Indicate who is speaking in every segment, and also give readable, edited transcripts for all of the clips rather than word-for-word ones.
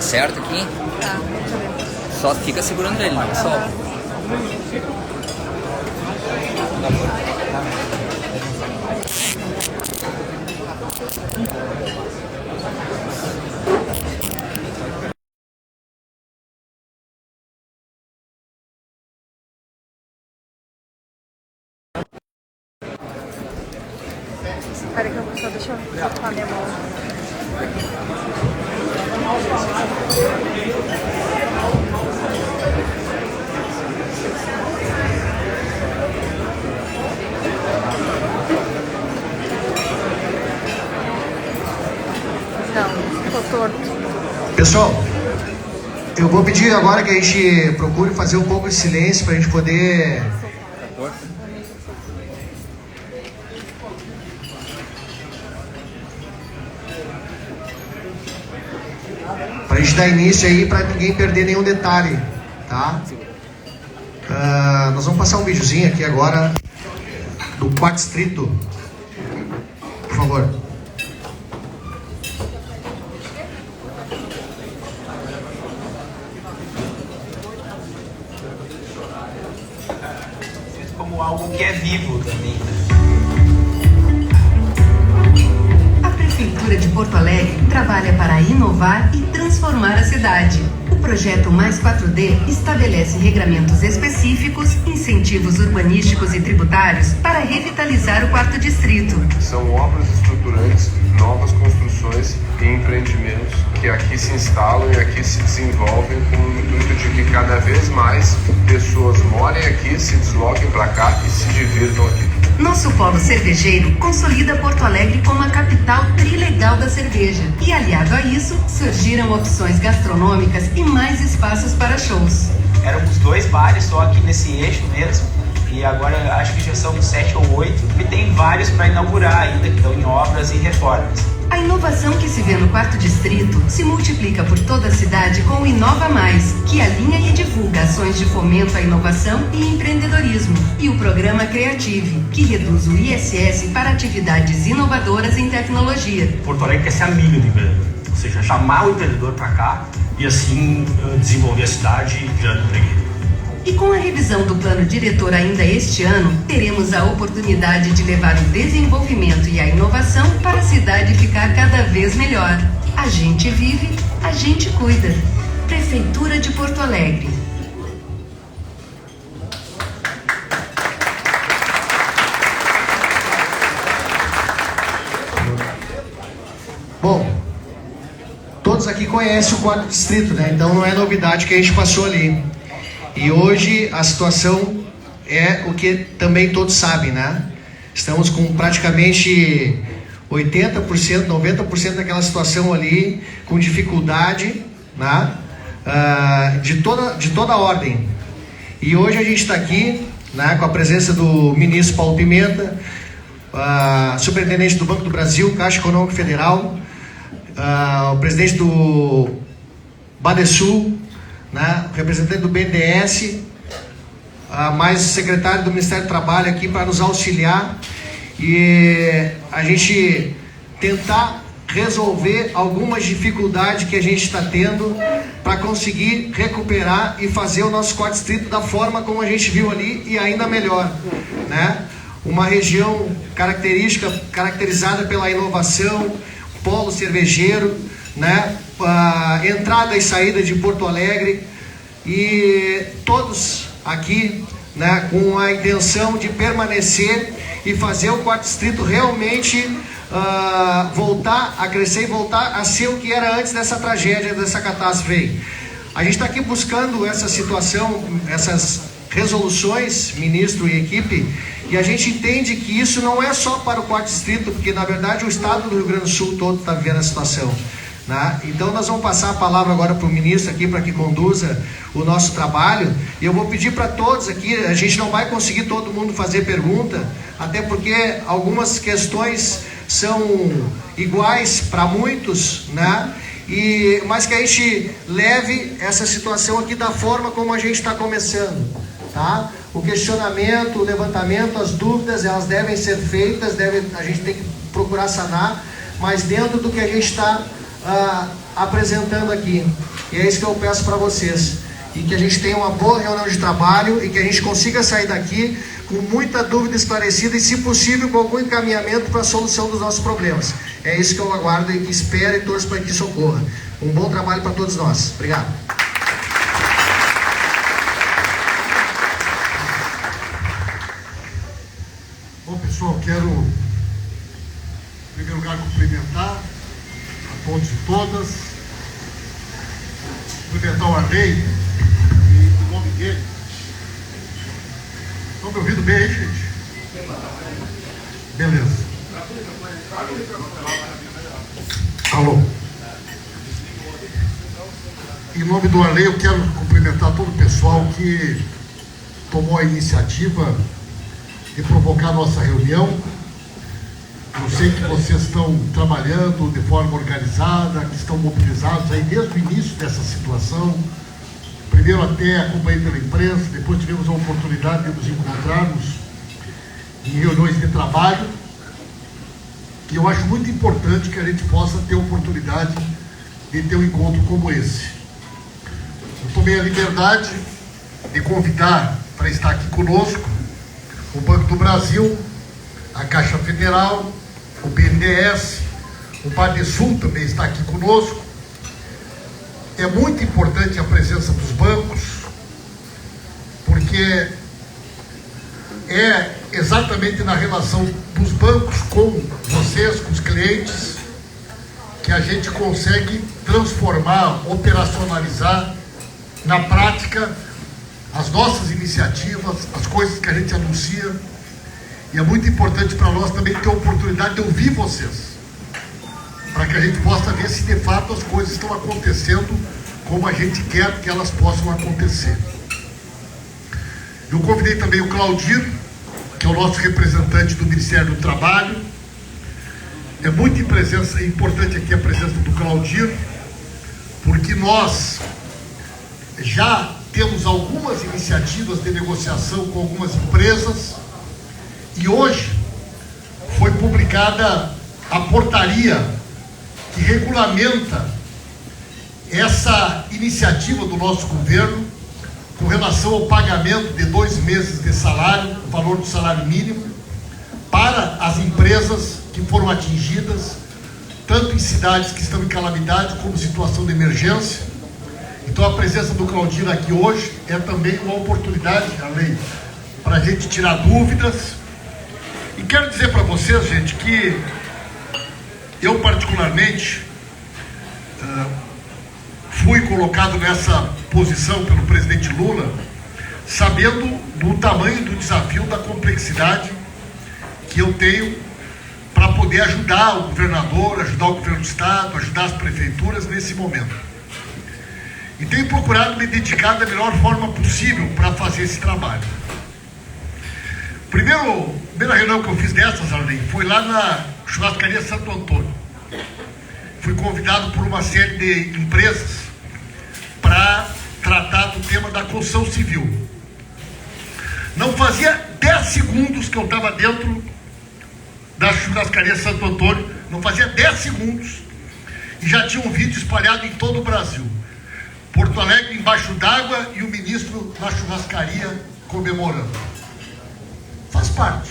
Speaker 1: certo aqui?
Speaker 2: Tá.
Speaker 1: Só fica segurando ele, não solta.
Speaker 2: Espera que eu vou só deixa eu soltar minha mão. Não, ficou torto.
Speaker 3: Pessoal, eu vou pedir agora que a gente procure fazer um pouco de silêncio para a gente poder... Para a gente dar início aí, para ninguém perder nenhum detalhe, tá? Nós vamos passar um videozinho aqui agora do quarto distrito, por favor.
Speaker 4: Como algo que é vivo também.
Speaker 5: A Prefeitura de Porto Alegre trabalha para inovar e transformar a cidade. O projeto Mais 4D estabelece regramentos específicos, incentivos urbanísticos e tributários para revitalizar o quarto distrito.
Speaker 6: São obras estruturantes, novas construções e empreendimentos que aqui se instalam e aqui se desenvolvem com o intuito de que cada vez mais pessoas morem aqui, se desloquem para cá e se divirtam aqui.
Speaker 5: Nosso polo cervejeiro consolida Porto Alegre como a capital trilegal da cerveja. E aliado a isso, surgiram opções gastronômicas e mais espaços para shows.
Speaker 4: Éramos 2 bares só aqui nesse eixo mesmo. E agora acho que já são 7 ou 8. E tem vários para inaugurar ainda, que estão em obras e reformas.
Speaker 5: A inovação que se vê no quarto distrito se multiplica por toda a cidade com o Inova Mais, que alinha e divulga ações de fomento à inovação e empreendedorismo, e o programa Creative, que reduz o ISS para atividades inovadoras em tecnologia.
Speaker 7: Porto Alegre quer ser amigo do empreendedor, ou seja, chamar o empreendedor para cá e assim desenvolver a cidade gerando emprego.
Speaker 5: E com a revisão do plano diretor ainda este ano, teremos a oportunidade de levar o desenvolvimento e a inovação para a cidade ficar cada vez melhor. A gente vive, a gente cuida. Prefeitura de Porto Alegre.
Speaker 3: Bom, todos aqui conhecem o quarto distrito, né? Então não é novidade que a gente passou ali. E hoje a situação é o que também todos sabem, né? Estamos com praticamente 80%, 90% daquela situação ali, com dificuldade, né? De toda a ordem. E hoje a gente está aqui, né, com a presença do ministro Paulo Pimenta, superintendente do Banco do Brasil, Caixa Econômica Federal, o presidente do Badesul, né, representante do BNDES, mais o secretário do Ministério do Trabalho aqui para nos auxiliar e a gente tentar resolver algumas dificuldades que a gente está tendo para conseguir recuperar e fazer o nosso quarto distrito da forma como a gente viu ali e ainda melhor, né? Uma região caracterizada pela inovação, polo cervejeiro, né? Entrada e saída de Porto Alegre e todos aqui, né, com a intenção de permanecer e fazer o quarto distrito realmente voltar a crescer e voltar a ser o que era antes dessa tragédia, dessa catástrofe. A gente está aqui buscando essa situação, essas resoluções, ministro e equipe, e a gente entende que isso não é só para o quarto distrito, porque na verdade o estado do Rio Grande do Sul todo está vivendo a situação. Né? Então nós vamos passar a palavra agora para o ministro aqui para que conduza o nosso trabalho e eu vou pedir para todos aqui, a gente não vai conseguir todo mundo fazer pergunta, até porque algumas questões são iguais para muitos, né? Mas que a gente leve essa situação aqui da forma como a gente está começando, tá? O questionamento, o levantamento, as dúvidas, elas devem ser feitas, a gente tem que procurar sanar, mas dentro do que a gente está apresentando aqui. E é isso que eu peço para vocês. E que a gente tenha uma boa reunião de trabalho e que a gente consiga sair daqui com muita dúvida esclarecida e, se possível, com algum encaminhamento para a solução dos nossos problemas. É isso que eu aguardo e espero e torço para que isso ocorra. Um bom trabalho para todos nós. Obrigado.
Speaker 8: Bom, pessoal, quero, em primeiro lugar, cumprimentar a todos e todas, cumprimentar o Arley, e o nome dele. Estão me ouvindo bem aí, gente? Beleza. Alô. Em nome do Arley, eu quero cumprimentar todo o pessoal que tomou a iniciativa de provocar a nossa reunião. Eu sei que vocês estão trabalhando de forma organizada, que estão mobilizados aí desde o início dessa situação. Primeiro até acompanhei pela imprensa, depois tivemos a oportunidade de nos encontrarmos em reuniões de trabalho. E eu acho muito importante que a gente possa ter a oportunidade de ter um encontro como esse. Eu tomei a liberdade de convidar para estar aqui conosco o Banco do Brasil, a Caixa Federal, o BNDES, o Banrisul também está aqui conosco. É muito importante a presença dos bancos, porque é exatamente na relação dos bancos com vocês, com os clientes, que a gente consegue transformar, operacionalizar na prática as nossas iniciativas, as coisas que a gente anuncia. E é muito importante para nós também ter a oportunidade de ouvir vocês, para que a gente possa ver se de fato as coisas estão acontecendo como a gente quer que elas possam acontecer. Eu convidei também o Claudir, que é o nosso representante do Ministério do Trabalho. É muito importante aqui a presença do Claudir, porque nós já temos algumas iniciativas de negociação com algumas empresas e hoje foi publicada a portaria que regulamenta essa iniciativa do nosso governo com relação ao pagamento de 2 meses de salário, o valor do salário mínimo, para as empresas que foram atingidas, tanto em cidades que estão em calamidade como situação de emergência. Então a presença do Claudir aqui hoje é também uma oportunidade, além, para a gente tirar dúvidas. E quero dizer para vocês, gente, que eu particularmente fui colocado nessa posição pelo presidente Lula, sabendo do tamanho do desafio, da complexidade que eu tenho para poder ajudar o governador, ajudar o governo do estado, ajudar as prefeituras nesse momento. E tenho procurado me dedicar da melhor forma possível para fazer esse trabalho. Primeira reunião que eu fiz dessas, Arley, foi lá na churrascaria Santo Antônio. Fui convidado por uma série de empresas para tratar do tema da construção civil. Não fazia 10 segundos que eu estava dentro da churrascaria Santo Antônio, não fazia 10 segundos, e já tinha um vídeo espalhado em todo o Brasil. Porto Alegre embaixo d'água e o ministro na churrascaria comemorando. Faz parte.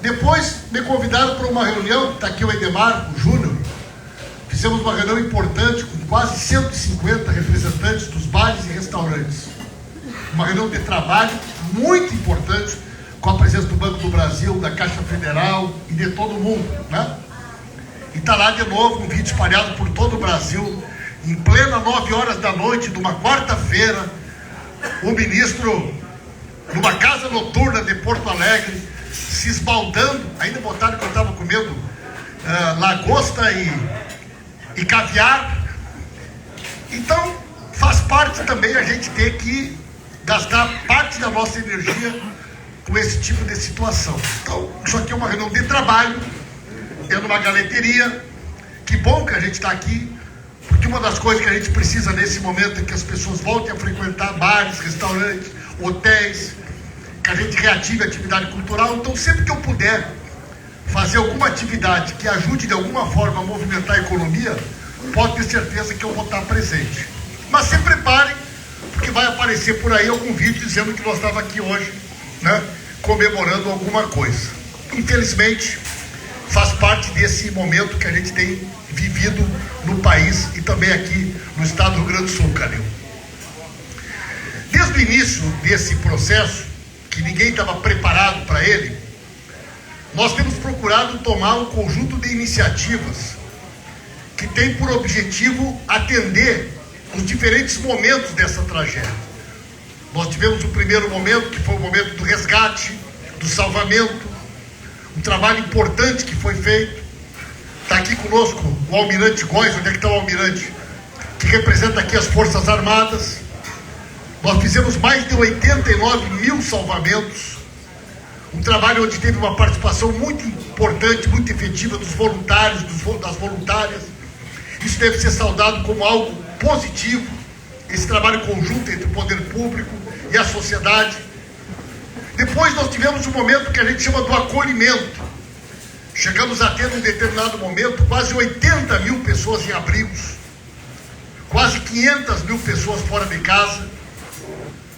Speaker 8: Depois me convidaram para uma reunião, está aqui o Edemar, o Júnior. Fizemos uma reunião importante com quase 150 representantes dos bares e restaurantes. Uma reunião de trabalho muito importante, com a presença do Banco do Brasil, da Caixa Federal e de todo mundo, né? E está lá de novo um vídeo espalhado por todo o Brasil, em plena 9 horas da noite de uma quarta-feira, o ministro, numa casa noturna de Porto Alegre, se esbaldando, ainda botaram que eu estava comendo lagosta e caviar. Então, faz parte também a gente ter que gastar parte da nossa energia com esse tipo de situação. Então, isso aqui é uma reunião de trabalho, é numa galeteria. Que bom que a gente está aqui, porque uma das coisas que a gente precisa nesse momento é que as pessoas voltem a frequentar bares, restaurantes, hotéis, que a gente reative a atividade cultural. Então, sempre que eu puder fazer alguma atividade que ajude de alguma forma a movimentar a economia, pode ter certeza que eu vou estar presente. Mas se preparem, porque vai aparecer por aí algum vídeo dizendo que nós estávamos aqui hoje, né, comemorando alguma coisa. Infelizmente, faz parte desse momento que a gente tem vivido no país e também aqui no estado do Rio Grande do Sul, Calil. Desde o início desse processo, que ninguém estava preparado para ele, nós temos procurado tomar um conjunto de iniciativas que tem por objetivo atender os diferentes momentos dessa tragédia. Nós tivemos o primeiro momento, que foi o momento do resgate, do salvamento, um trabalho importante que foi feito. Está aqui conosco o Almirante Góes. Onde é que está o Almirante? Que representa aqui as Forças Armadas. Nós fizemos mais de 89 mil salvamentos, um trabalho onde teve uma participação muito importante, muito efetiva dos voluntários, das voluntárias. Isso deve ser saudado como algo positivo, esse trabalho conjunto entre o poder público e a sociedade. Depois nós tivemos um momento que a gente chama do acolhimento. Chegamos a ter, num determinado momento, quase 80 mil pessoas em abrigos, quase 500 mil pessoas fora de casa.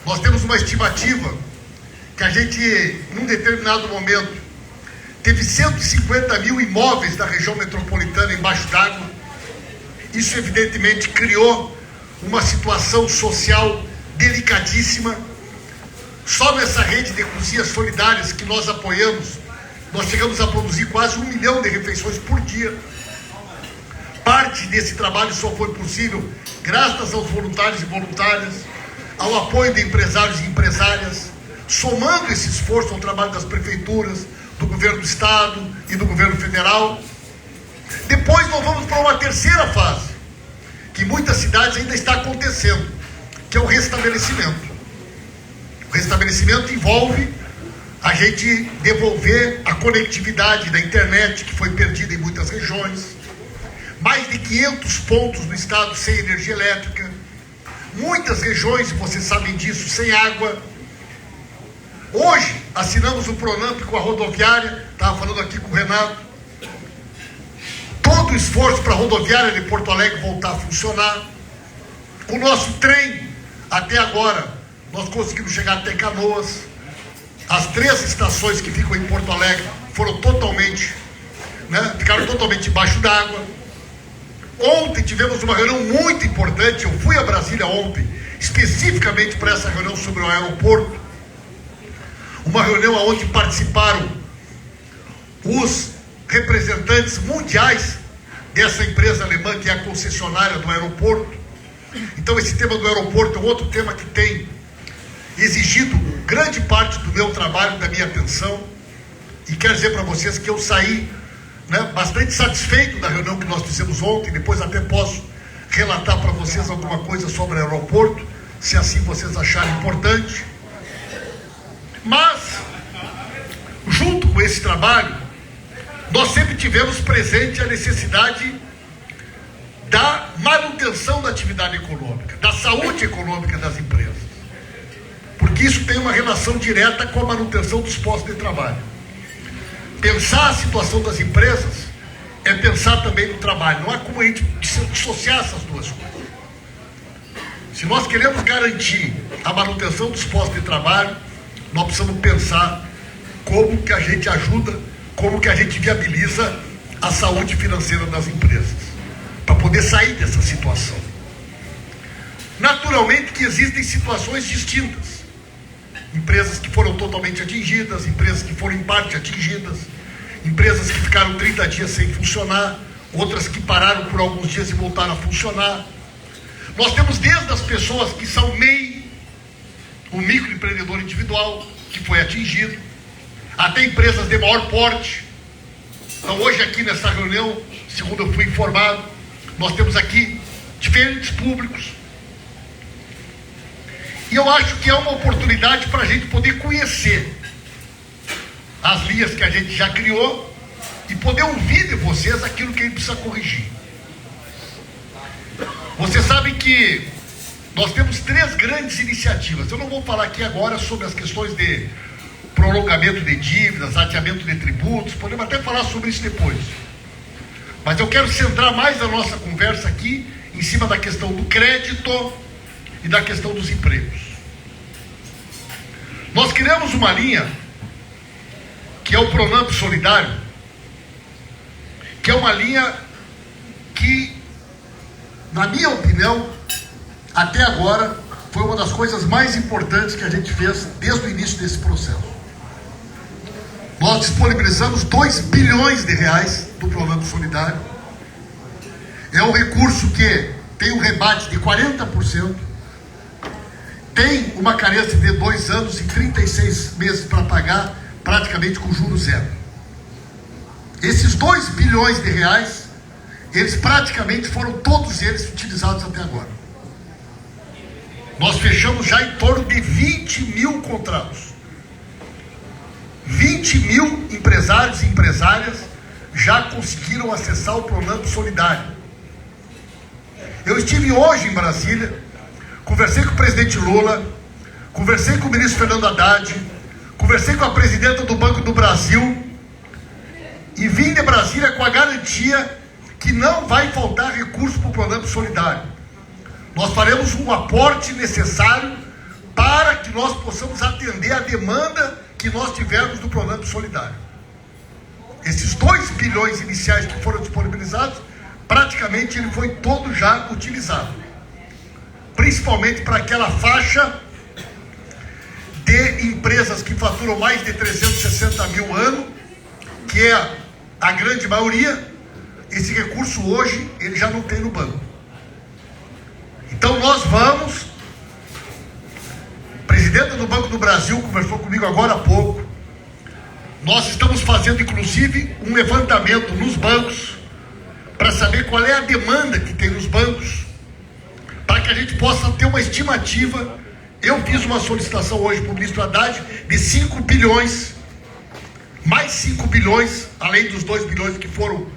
Speaker 8: Nós temos uma estimativa que a gente, num determinado momento, teve 150 mil imóveis da região metropolitana embaixo d'água. Isso, evidentemente, criou uma situação social delicadíssima. Só nessa rede de cozinhas solidárias que nós apoiamos, nós chegamos a produzir quase 1 milhão de refeições por dia. Parte desse trabalho só foi possível graças aos voluntários e voluntárias, ao apoio de empresários e empresárias, somando esse esforço ao trabalho das prefeituras, do governo do estado e do governo federal. Depois nós vamos para uma terceira fase, que em muitas cidades ainda está acontecendo, que é o restabelecimento. O restabelecimento envolve a gente devolver a conectividade da internet, que foi perdida em muitas regiões, mais de 500 pontos no estado sem energia elétrica, muitas regiões, vocês sabem disso, sem água. Hoje assinamos o Pronamp com a rodoviária, estava falando aqui com o Renato, todo o esforço para a rodoviária de Porto Alegre voltar a funcionar. O nosso trem, até agora, nós conseguimos chegar até Canoas. As 3 estações que ficam em Porto Alegre foram totalmente, ficaram totalmente embaixo d'água. Ontem tivemos uma reunião muito importante. Eu fui a Brasília ontem, especificamente para essa reunião sobre o aeroporto. Uma reunião onde participaram os representantes mundiais dessa empresa alemã, que é a concessionária do aeroporto. Então esse tema do aeroporto é outro tema que tem exigido grande parte do meu trabalho, da minha atenção. E quero dizer para vocês que eu saí bastante satisfeito da reunião que nós fizemos ontem. Depois até posso relatar para vocês alguma coisa sobre o aeroporto, se assim vocês acharem importante. Mas, junto com esse trabalho, nós sempre tivemos presente a necessidade da manutenção da atividade econômica, da saúde econômica das empresas, porque isso tem uma relação direta com a manutenção dos postos de trabalho. Pensar a situação das empresas é pensar também no trabalho. Não há como a gente dissociar essas duas coisas. Se nós queremos garantir a manutenção dos postos de trabalho, nós precisamos pensar como que a gente ajuda, como que a gente viabiliza a saúde financeira das empresas, para poder sair dessa situação. Naturalmente que existem situações distintas. Empresas que foram totalmente atingidas, empresas que foram em parte atingidas, empresas que ficaram 30 dias sem funcionar, outras que pararam por alguns dias e voltaram a funcionar. Nós temos desde as pessoas que são MEI, o microempreendedor individual, que foi atingido, até empresas de maior porte. Então hoje aqui nessa reunião, segundo eu fui informado, nós temos aqui diferentes públicos. E eu acho que é uma oportunidade para a gente poder conhecer as linhas que a gente já criou e poder ouvir de vocês aquilo que a gente precisa corrigir. Vocês sabem que nós temos 3 grandes iniciativas. Eu não vou falar aqui agora sobre as questões de prolongamento de dívidas, adiamento de tributos, podemos até falar sobre isso depois. Mas eu quero centrar mais a nossa conversa aqui em cima da questão do crédito e da questão dos empregos. Nós criamos uma linha que é o Pronamp Solidário, que é uma linha que, na minha opinião, até agora, foi uma das coisas mais importantes que a gente fez desde o início desse processo. Nós disponibilizamos 2 bilhões de reais do Pronamp Solidário. É um recurso que tem um rebate de 40%, tem uma carência de 2 anos e 36 meses para pagar, praticamente com juros zero. Esses 2 bilhões de reais, eles praticamente foram todos eles utilizados até agora. Nós fechamos já em torno de 20 mil contratos. 20 mil empresários e empresárias já conseguiram acessar o Pronamp Solidário. Eu estive hoje em Brasília, conversei com o presidente Lula, conversei com o ministro Fernando Haddad, conversei com a presidenta do Banco do Brasil e vim de Brasília com a garantia que não vai faltar recurso para o Pronamp Solidário. Nós faremos um aporte necessário para que nós possamos atender a demanda que nós tivermos do Pronamp Solidário. Esses 2 bilhões iniciais que foram disponibilizados, praticamente ele foi todo já utilizado. Principalmente para aquela faixa de empresas que faturam mais de 360 mil ano, que é a grande maioria. Esse recurso hoje ele já não tem no banco. Então nós vamos, a presidenta do Banco do Brasil conversou comigo agora há pouco, nós estamos fazendo inclusive um levantamento nos bancos para saber qual é a demanda que tem nos bancos, para que a gente possa ter uma estimativa. Eu fiz uma solicitação hoje para o ministro Haddad de 5 bilhões, mais 5 bilhões, além dos 2 bilhões que foram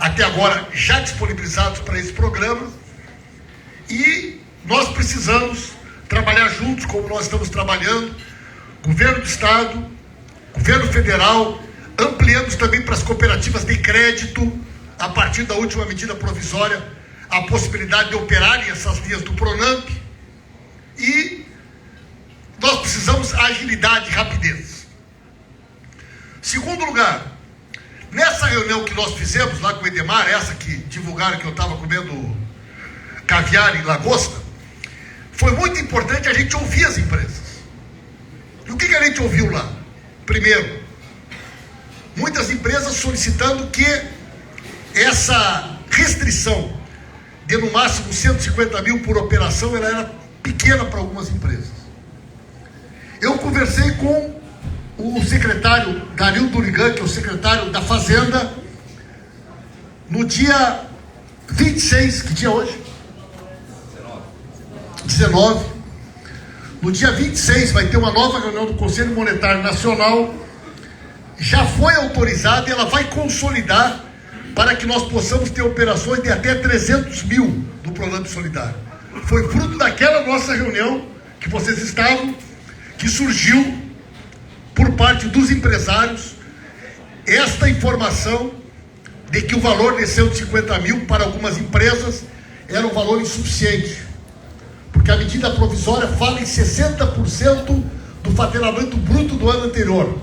Speaker 8: até agora já disponibilizados para esse programa. E nós precisamos trabalhar juntos, como nós estamos trabalhando, governo do estado, governo federal, ampliamos também para as cooperativas de crédito, a partir da última medida provisória, a possibilidade de operarem essas linhas do Pronamp. E nós precisamos agilidade e rapidez. Segundo lugar, nessa reunião que nós fizemos lá com o Edemar, essa que divulgaram que eu estava comendo caviar em lagosta, foi muito importante a gente ouvir as empresas. E o que a gente ouviu lá? Primeiro, muitas empresas solicitando que essa restrição de no máximo 150 mil por operação, ela era pequena para algumas empresas. Eu conversei com o secretário Dario Durigan, que é o secretário da Fazenda, no dia 26, que dia é hoje? 19. No dia 26 vai ter uma nova reunião do Conselho Monetário Nacional. Já foi autorizada e ela vai consolidar para que nós possamos ter operações de até 300 mil do Pronamp Solidário. Foi fruto daquela nossa reunião que vocês estavam, que surgiu por parte dos empresários esta informação de que o valor de 150 mil para algumas empresas era um valor insuficiente, porque a medida provisória fala em 60% do faturamento bruto do ano anterior,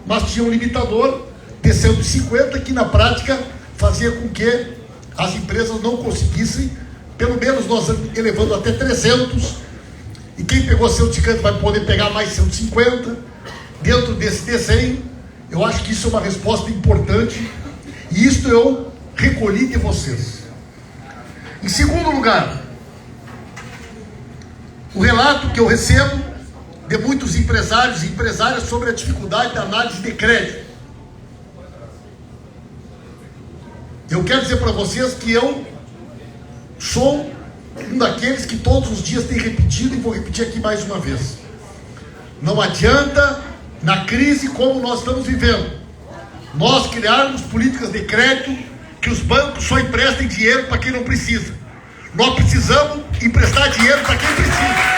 Speaker 8: mas tinha um limitador de 150 que na prática fazia com que as empresas não conseguissem, pelo menos nós elevando até 300, e quem pegou 150 vai poder pegar mais 150 dentro desse desenho. Eu acho que isso é uma resposta importante e isso eu recolhi de vocês. Em segundo lugar, o relato que eu recebo de muitos empresários e empresárias sobre a dificuldade da análise de crédito. Eu quero dizer para vocês que eu sou um daqueles que todos os dias tem repetido, e vou repetir aqui mais uma vez. Não adianta, na crise como nós estamos vivendo, nós criarmos políticas de crédito que os bancos só emprestem dinheiro para quem não precisa. Nós precisamos emprestar dinheiro para quem precisa.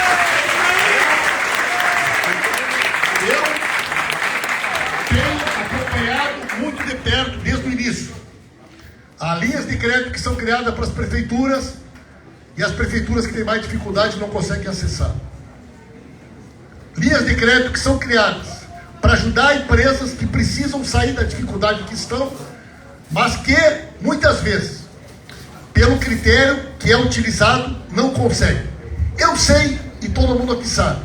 Speaker 8: Eu tenho acompanhado muito de perto desde o início linhas de crédito que são criadas para as prefeituras e as prefeituras que têm mais dificuldade não conseguem acessar. Linhas de crédito que são criadas para ajudar empresas que precisam sair da dificuldade que estão, mas que, muitas vezes, pelo critério que é utilizado, não conseguem. Eu sei, e todo mundo aqui sabe,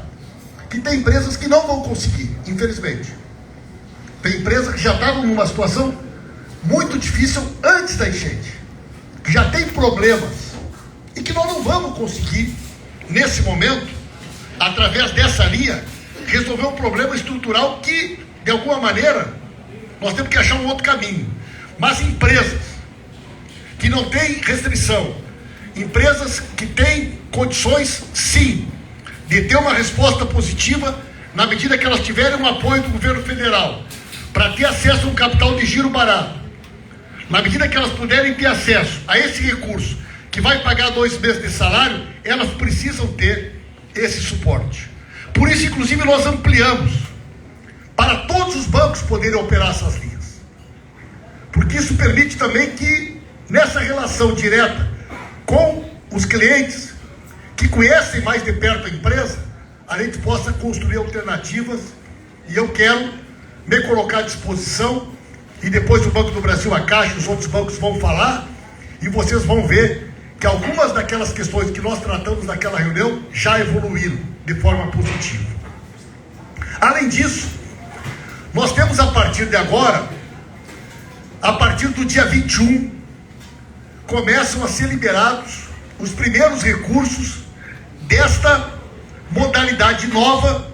Speaker 8: que tem empresas que não vão conseguir, infelizmente. Tem empresas que já estavam numa situação muito difícil antes da enchente, que já tem problemas, e que nós não vamos conseguir, nesse momento, através dessa linha, resolver um problema estrutural que, de alguma maneira, nós temos que achar um outro caminho. Mas empresas que não têm restrição, empresas que têm condições, sim, de ter uma resposta positiva, na medida que elas tiverem um apoio do governo federal, para ter acesso a um capital de giro barato, na medida que elas puderem ter acesso a esse recurso, que vai pagar 2 meses de salário, elas precisam ter esse suporte. Por isso, inclusive, nós ampliamos para todos os bancos poderem operar essas linhas. Porque isso permite também que, nessa relação direta com os clientes, que conhecem mais de perto a empresa, a gente possa construir alternativas, e eu quero me colocar à disposição, e depois o Banco do Brasil, a Caixa e os outros bancos vão falar, e vocês vão ver que algumas daquelas questões que nós tratamos naquela reunião já evoluíram de forma positiva. Além disso, nós temos a partir de agora, a partir do dia 21, começam a ser liberados os primeiros recursos desta modalidade nova,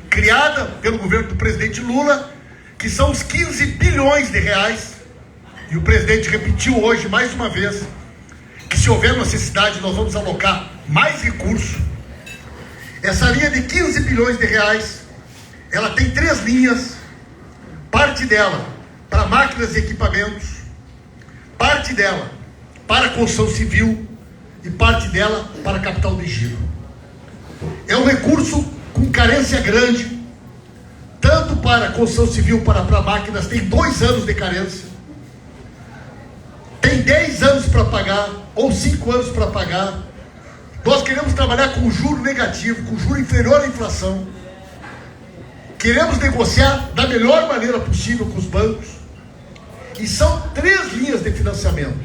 Speaker 8: criada pelo governo do presidente Lula, que são os 15 bilhões de reais, e o presidente repetiu hoje mais uma vez, que se houver necessidade nós vamos alocar mais recursos. Essa linha de 15 bilhões de reais, ela tem 3 linhas, parte dela para máquinas e equipamentos, parte dela para construção civil e parte dela para capital de giro. É um recurso com carência grande, tanto para construção civil, para máquinas, tem 2 anos de carência, tem 10 anos para pagar, ou 5 anos para pagar. Nós queremos trabalhar com juro negativo, com juro inferior à inflação. Queremos negociar da melhor maneira possível com os bancos. E são 3 linhas de financiamento,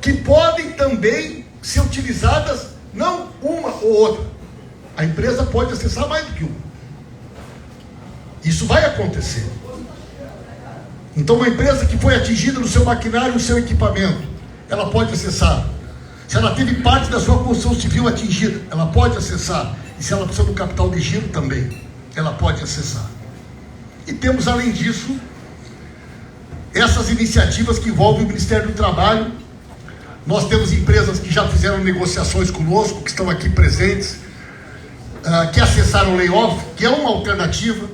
Speaker 8: que podem também ser utilizadas, não uma ou outra. A empresa pode acessar mais do que uma. Isso vai acontecer. Então, uma empresa que foi atingida no seu maquinário, no seu equipamento, ela pode acessar. Se ela teve parte da sua construção civil atingida, ela pode acessar. E se ela precisa do capital de giro também, ela pode acessar. E temos, além disso, essas iniciativas que envolvem o Ministério do Trabalho. Nós temos empresas que já fizeram negociações conosco, que estão aqui presentes, que acessaram o layoff, que é uma alternativa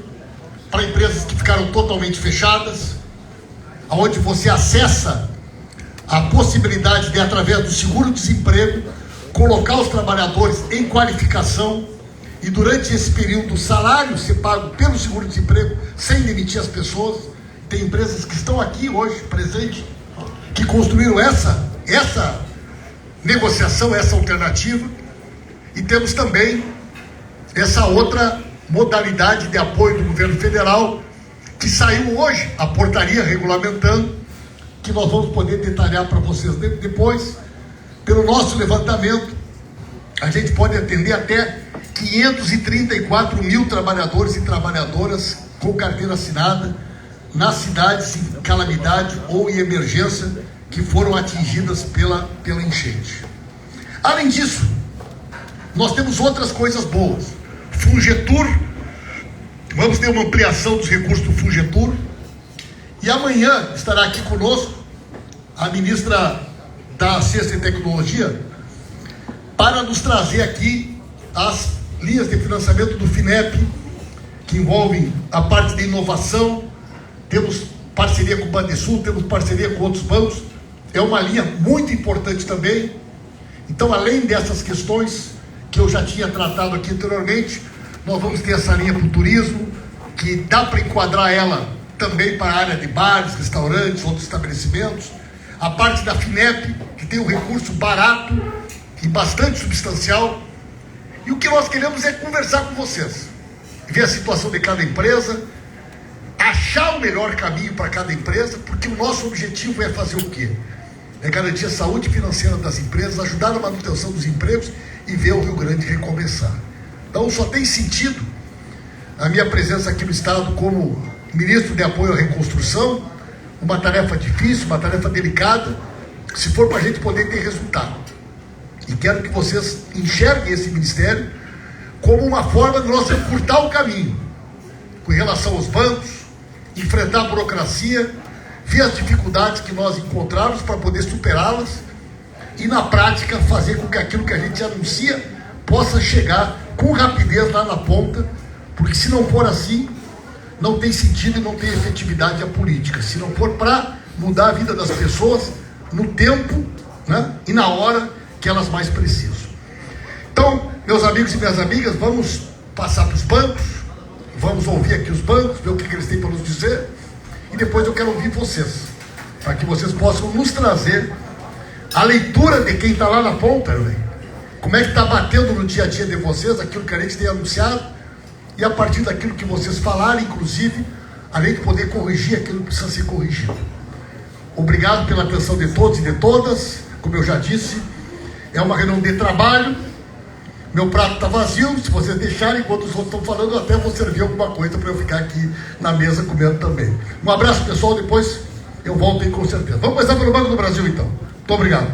Speaker 8: para empresas que ficaram totalmente fechadas, onde você acessa a possibilidade de, através do seguro-desemprego, colocar os trabalhadores em qualificação, e durante esse período o salário ser pago pelo seguro-desemprego, sem demitir as pessoas. Tem empresas que estão aqui hoje, presentes, que construíram essa negociação, essa alternativa. E temos também essa outra modalidade de apoio do governo federal, que saiu hoje, a portaria regulamentando, que nós vamos poder detalhar para vocês depois. Pelo nosso levantamento, a gente pode atender até 534 mil trabalhadores e trabalhadoras com carteira assinada nas cidades em calamidade ou em emergência que foram atingidas pela enchente. Além disso, nós temos outras coisas boas. Fungetur, vamos ter uma ampliação dos recursos do Fungetur, e amanhã estará aqui conosco a ministra da Ciência e Tecnologia para nos trazer aqui as linhas de financiamento do FINEP, que envolvem a parte de inovação. Temos parceria com o Bandesul, temos parceria com outros bancos. É uma linha muito importante também. Então, além dessas questões que eu já tinha tratado aqui anteriormente, nós vamos ter essa linha para o turismo, que dá para enquadrar ela também para a área de bares, restaurantes, outros estabelecimentos. a parte da FINEP, que tem um recurso barato e bastante substancial. E o que nós queremos é conversar com vocês, ver a situação de cada empresa, achar o melhor caminho para cada empresa, porque o nosso objetivo é fazer o quê? É garantir a saúde financeira das empresas, ajudar na manutenção dos empregos e ver o Rio Grande recomeçar. Então só tem sentido a minha presença aqui no Estado como ministro de apoio à reconstrução, uma tarefa difícil, uma tarefa delicada, se for para a gente poder ter resultado. E quero que vocês enxerguem esse ministério como uma forma de nós encurtar o caminho com relação aos bancos, enfrentar a burocracia, ver as dificuldades que nós encontramos para poder superá-las e, na prática, fazer com que aquilo que a gente anuncia possa chegar com rapidez lá na ponta, porque se não for assim, não tem sentido e não tem efetividade a política. Se não for para mudar a vida das pessoas no tempo, né, e na hora que elas mais precisam. Então, meus amigos e minhas amigas, vamos passar para os bancos, vamos ouvir aqui os bancos, ver o que eles têm para nos dizer, e depois eu quero ouvir vocês, para que vocês possam nos trazer a leitura de quem está lá na ponta, né? Como é que está batendo no dia a dia de vocês, aquilo que a gente tem anunciado, e a partir daquilo que vocês falarem, inclusive, além de poder corrigir aquilo que precisa ser corrigido. Obrigado pela atenção de todos e de todas. Como eu já disse, é uma reunião de trabalho. Meu prato está vazio, se vocês deixarem, enquanto os outros estão falando, eu até vou servir alguma coisa para eu ficar aqui na mesa comendo também. Um abraço, pessoal, depois eu volto aí com certeza. Vamos começar pelo Banco do Brasil, então. Muito obrigado.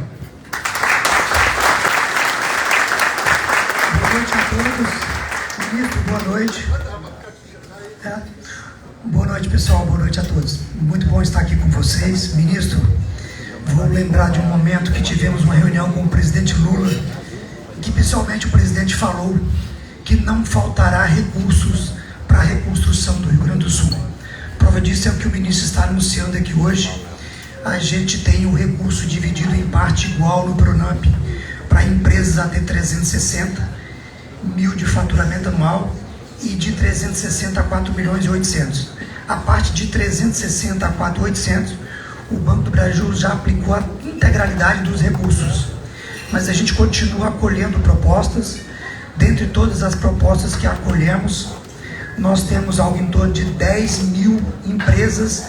Speaker 9: Boa noite a todos. Ministro, boa noite. Boa noite, pessoal. Boa noite a todos. Muito bom estar aqui com vocês. Ministro, vou lembrar de um momento que tivemos uma reunião com o presidente Lula, que pessoalmente o presidente falou que não faltará recursos para a reconstrução do Rio Grande do Sul. Prova disso é o que o ministro está anunciando aqui hoje. A gente tem o recurso dividido em parte igual no Pronamp para empresas até 360 mil de faturamento anual e de 360 a 4 milhões e 800. A parte de 360 a 4.800, o Banco do Brasil já aplicou a integralidade dos recursos. Mas a gente continua acolhendo propostas. Dentre todas as propostas que acolhemos, nós temos algo em torno de 10 mil empresas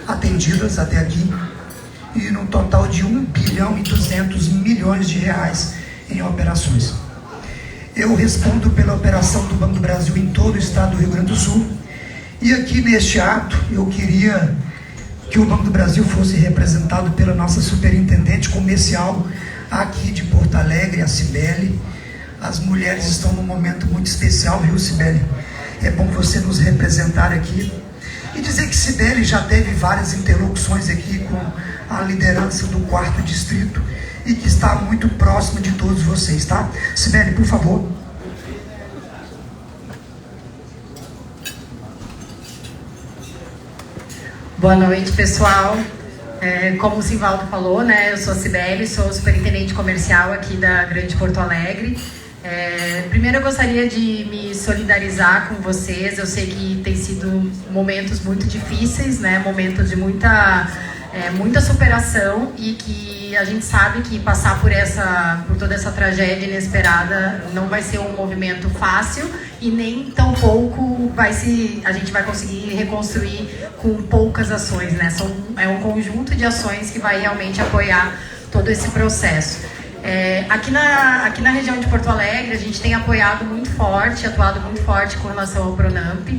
Speaker 9: atendidas até aqui, e no total de 1 bilhão e 200 milhões de reais em operações. Eu respondo pela operação do Banco do Brasil em todo o estado do Rio Grande do Sul, e aqui neste ato eu queria que o Banco do Brasil fosse representado pela nossa superintendente comercial aqui de Porto Alegre, a Cibele. As mulheres estão num momento muito especial, viu, Cibele? É bom você nos representar aqui e dizer que Cibele já teve várias interlocuções aqui com a liderança do 4º distrito e que está muito próximo de todos vocês, tá? Cibele, por favor.
Speaker 2: Boa noite, pessoal. Como o Simvaldo falou, né, eu sou a Cibele, sou superintendente comercial aqui da Grande Porto Alegre. Primeiro eu gostaria de me solidarizar com vocês. Eu sei que tem sido momentos muito difíceis, né, momentos de muita superação, e que a gente sabe que passar por toda essa tragédia inesperada não vai ser um movimento fácil, e nem tampouco a gente vai conseguir reconstruir com poucas ações, né? É um conjunto de ações que vai realmente apoiar todo esse processo. Aqui na região de Porto Alegre, a gente tem atuado muito forte com relação ao Pronamp.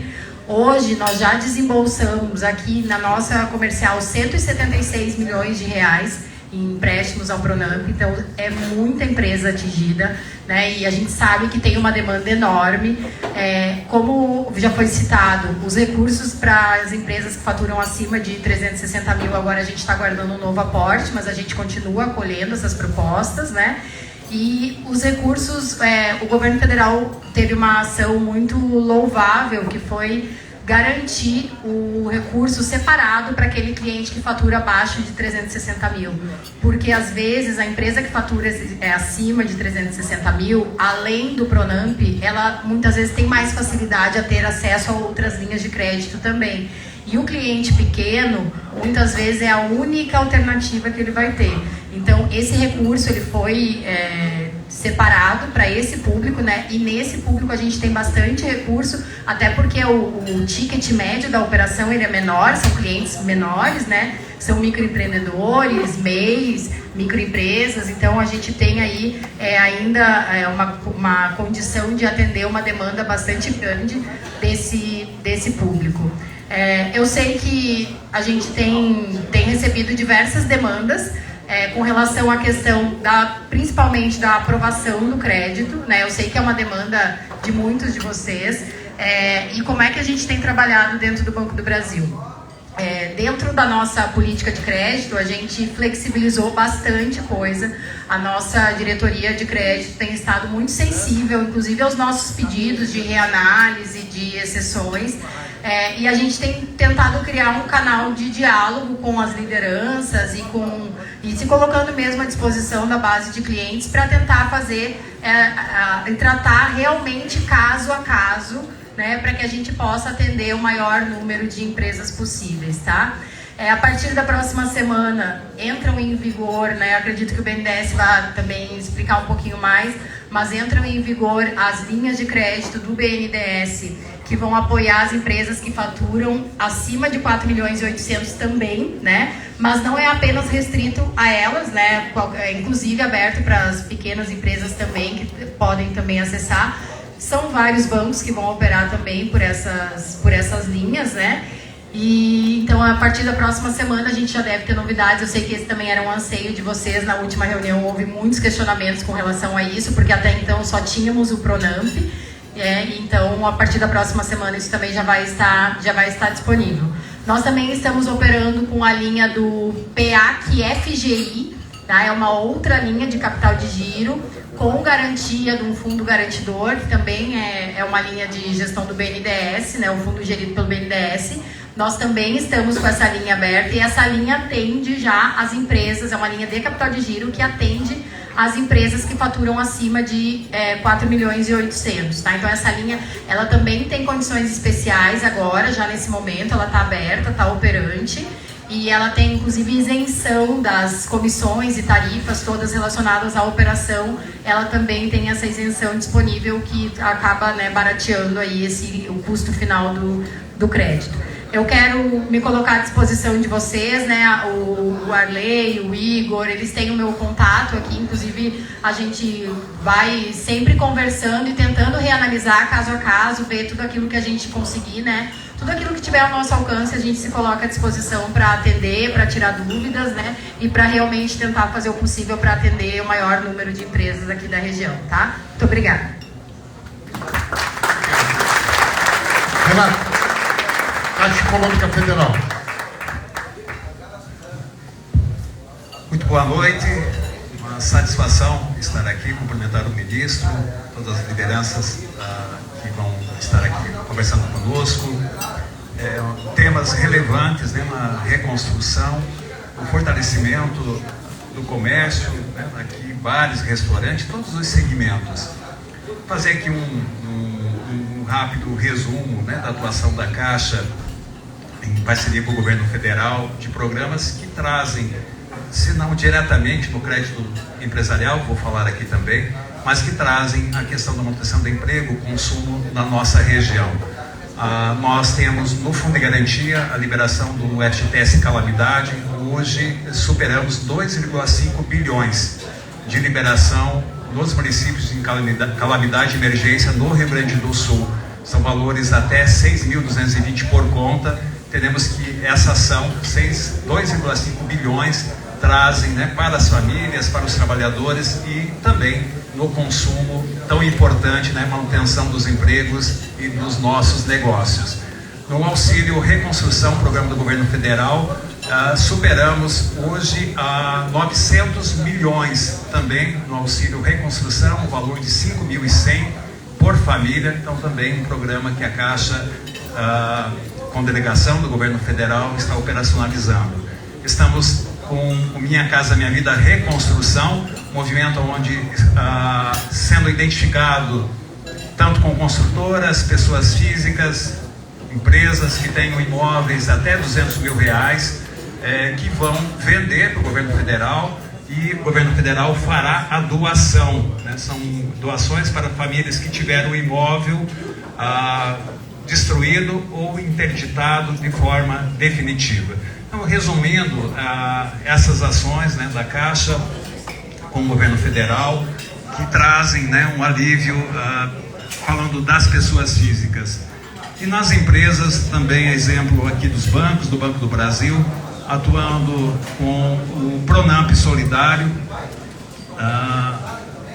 Speaker 2: Hoje nós já desembolsamos aqui na nossa comercial 176 milhões de reais em empréstimos ao Pronamp, então é muita empresa atingida, né? E a gente sabe que tem uma demanda enorme. Como já foi citado, os recursos para as empresas que faturam acima de 360 mil, agora a gente está aguardando um novo aporte, mas a gente continua acolhendo essas propostas, né? E os recursos, o governo federal teve uma ação muito louvável, que foi garantir o recurso separado para aquele cliente que fatura abaixo de 360 mil. Porque, às vezes, a empresa que fatura acima de 360 mil, além do Pronamp, ela muitas vezes tem mais facilidade a ter acesso a outras linhas de crédito também. E o cliente pequeno, muitas vezes, é a única alternativa que ele vai ter. Então, esse recurso ele foi separado para esse público, né? E nesse público a gente tem bastante recurso, até porque o ticket médio da operação ele é menor, são clientes menores, né? São microempreendedores, MEIs, microempresas, então a gente tem aí ainda uma condição de atender uma demanda bastante grande desse público. Eu sei que a gente tem recebido diversas demandas com relação à questão principalmente da aprovação do crédito, né? Eu sei que é uma demanda de muitos de vocês, e como é que a gente tem trabalhado dentro do Banco do Brasil. Dentro da nossa política de crédito, a gente flexibilizou bastante coisa. A nossa diretoria de crédito tem estado muito sensível, inclusive aos nossos pedidos de reanálise, de exceções. E a gente tem tentado criar um canal de diálogo com as lideranças e se colocando mesmo à disposição da base de clientes para tentar fazer e tratar realmente caso a caso, né, para que a gente possa atender o maior número de empresas possíveis, tá? A partir da próxima semana entram em vigor, né, acredito que o BNDES vai também explicar um pouquinho mais, mas entram em vigor as linhas de crédito do BNDES que vão apoiar as empresas que faturam acima de 4 milhões e 800 também, né? Mas não é apenas restrito a elas, né? Inclusive aberto para as pequenas empresas também, que podem também acessar. São vários bancos que vão operar também por essas linhas, né? E então, a partir da próxima semana, a gente já deve ter novidades. Eu sei que esse também era um anseio de vocês. Na última reunião houve muitos questionamentos com relação a isso, porque até então só tínhamos o Pronamp. Então, a partir da próxima semana, isso também já vai estar disponível. Nós também estamos operando com a linha do PEAC FGI, tá? É uma outra linha de capital de giro, com garantia de um fundo garantidor, que também é uma linha de gestão do BNDES, né? O fundo gerido pelo BNDES. Nós também estamos com essa linha aberta e essa linha atende já as empresas, é uma linha de capital de giro que atende as empresas que faturam acima de 4 milhões e 800, tá? Então essa linha, ela também tem condições especiais agora, já nesse momento, ela está aberta, está operante, e ela tem inclusive isenção das comissões e tarifas todas relacionadas à operação. Ela também tem essa isenção disponível que acaba, né, barateando aí o custo final do crédito. Eu quero me colocar à disposição de vocês, né? O Arley, o Igor, eles têm o meu contato aqui, inclusive a gente vai sempre conversando e tentando reanalisar caso a caso, ver tudo aquilo que a gente conseguir, né? Tudo aquilo que tiver ao nosso alcance, a gente se coloca à disposição para atender, para tirar dúvidas, né? E para realmente tentar fazer o possível para atender o maior número de empresas aqui da região, tá? Muito obrigada.
Speaker 8: Renato, Caixa Econômica Federal.
Speaker 10: Muito boa noite, uma satisfação estar aqui, cumprimentar o ministro, todas as lideranças que vão estar aqui conversando conosco. Temas relevantes, né, na reconstrução, o fortalecimento do comércio, né, aqui vários restaurantes, todos os segmentos. Vou fazer aqui um rápido resumo, né, da atuação da Caixa em parceria com o governo federal, de programas que trazem, se não diretamente no crédito empresarial, vou falar aqui também, mas que trazem a questão da manutenção do emprego, o consumo na nossa região. Nós temos no Fundo de Garantia a liberação do FGTS Calamidade. Hoje superamos 2,5 bilhões de liberação nos municípios em calamidade e emergência no Rio Grande do Sul. São valores até 6.220 por conta. Teremos que essa ação, 2,5 bilhões, trazem, né, para as famílias, para os trabalhadores e também no consumo tão importante, né, manutenção dos empregos e dos nossos negócios. No auxílio reconstrução, programa do governo federal, superamos hoje 900 milhões também no auxílio reconstrução, o valor de 5.100 por família. Então também um programa que a Caixa, com delegação do governo federal, está operacionalizando. Estamos com o Minha Casa Minha Vida Reconstrução, movimento onde sendo identificado tanto com construtoras, pessoas físicas, empresas que tenham imóveis até R$200 mil, que vão vender para o governo federal, e o governo federal fará a doação, né? São doações para famílias que tiveram o imóvel destruído ou interditado de forma definitiva. Então, resumindo, essas ações, né, da Caixa com o governo federal, que trazem, né, um alívio, falando das pessoas físicas. E nas empresas também, exemplo aqui dos bancos, do Banco do Brasil, atuando com o Pronamp Solidário,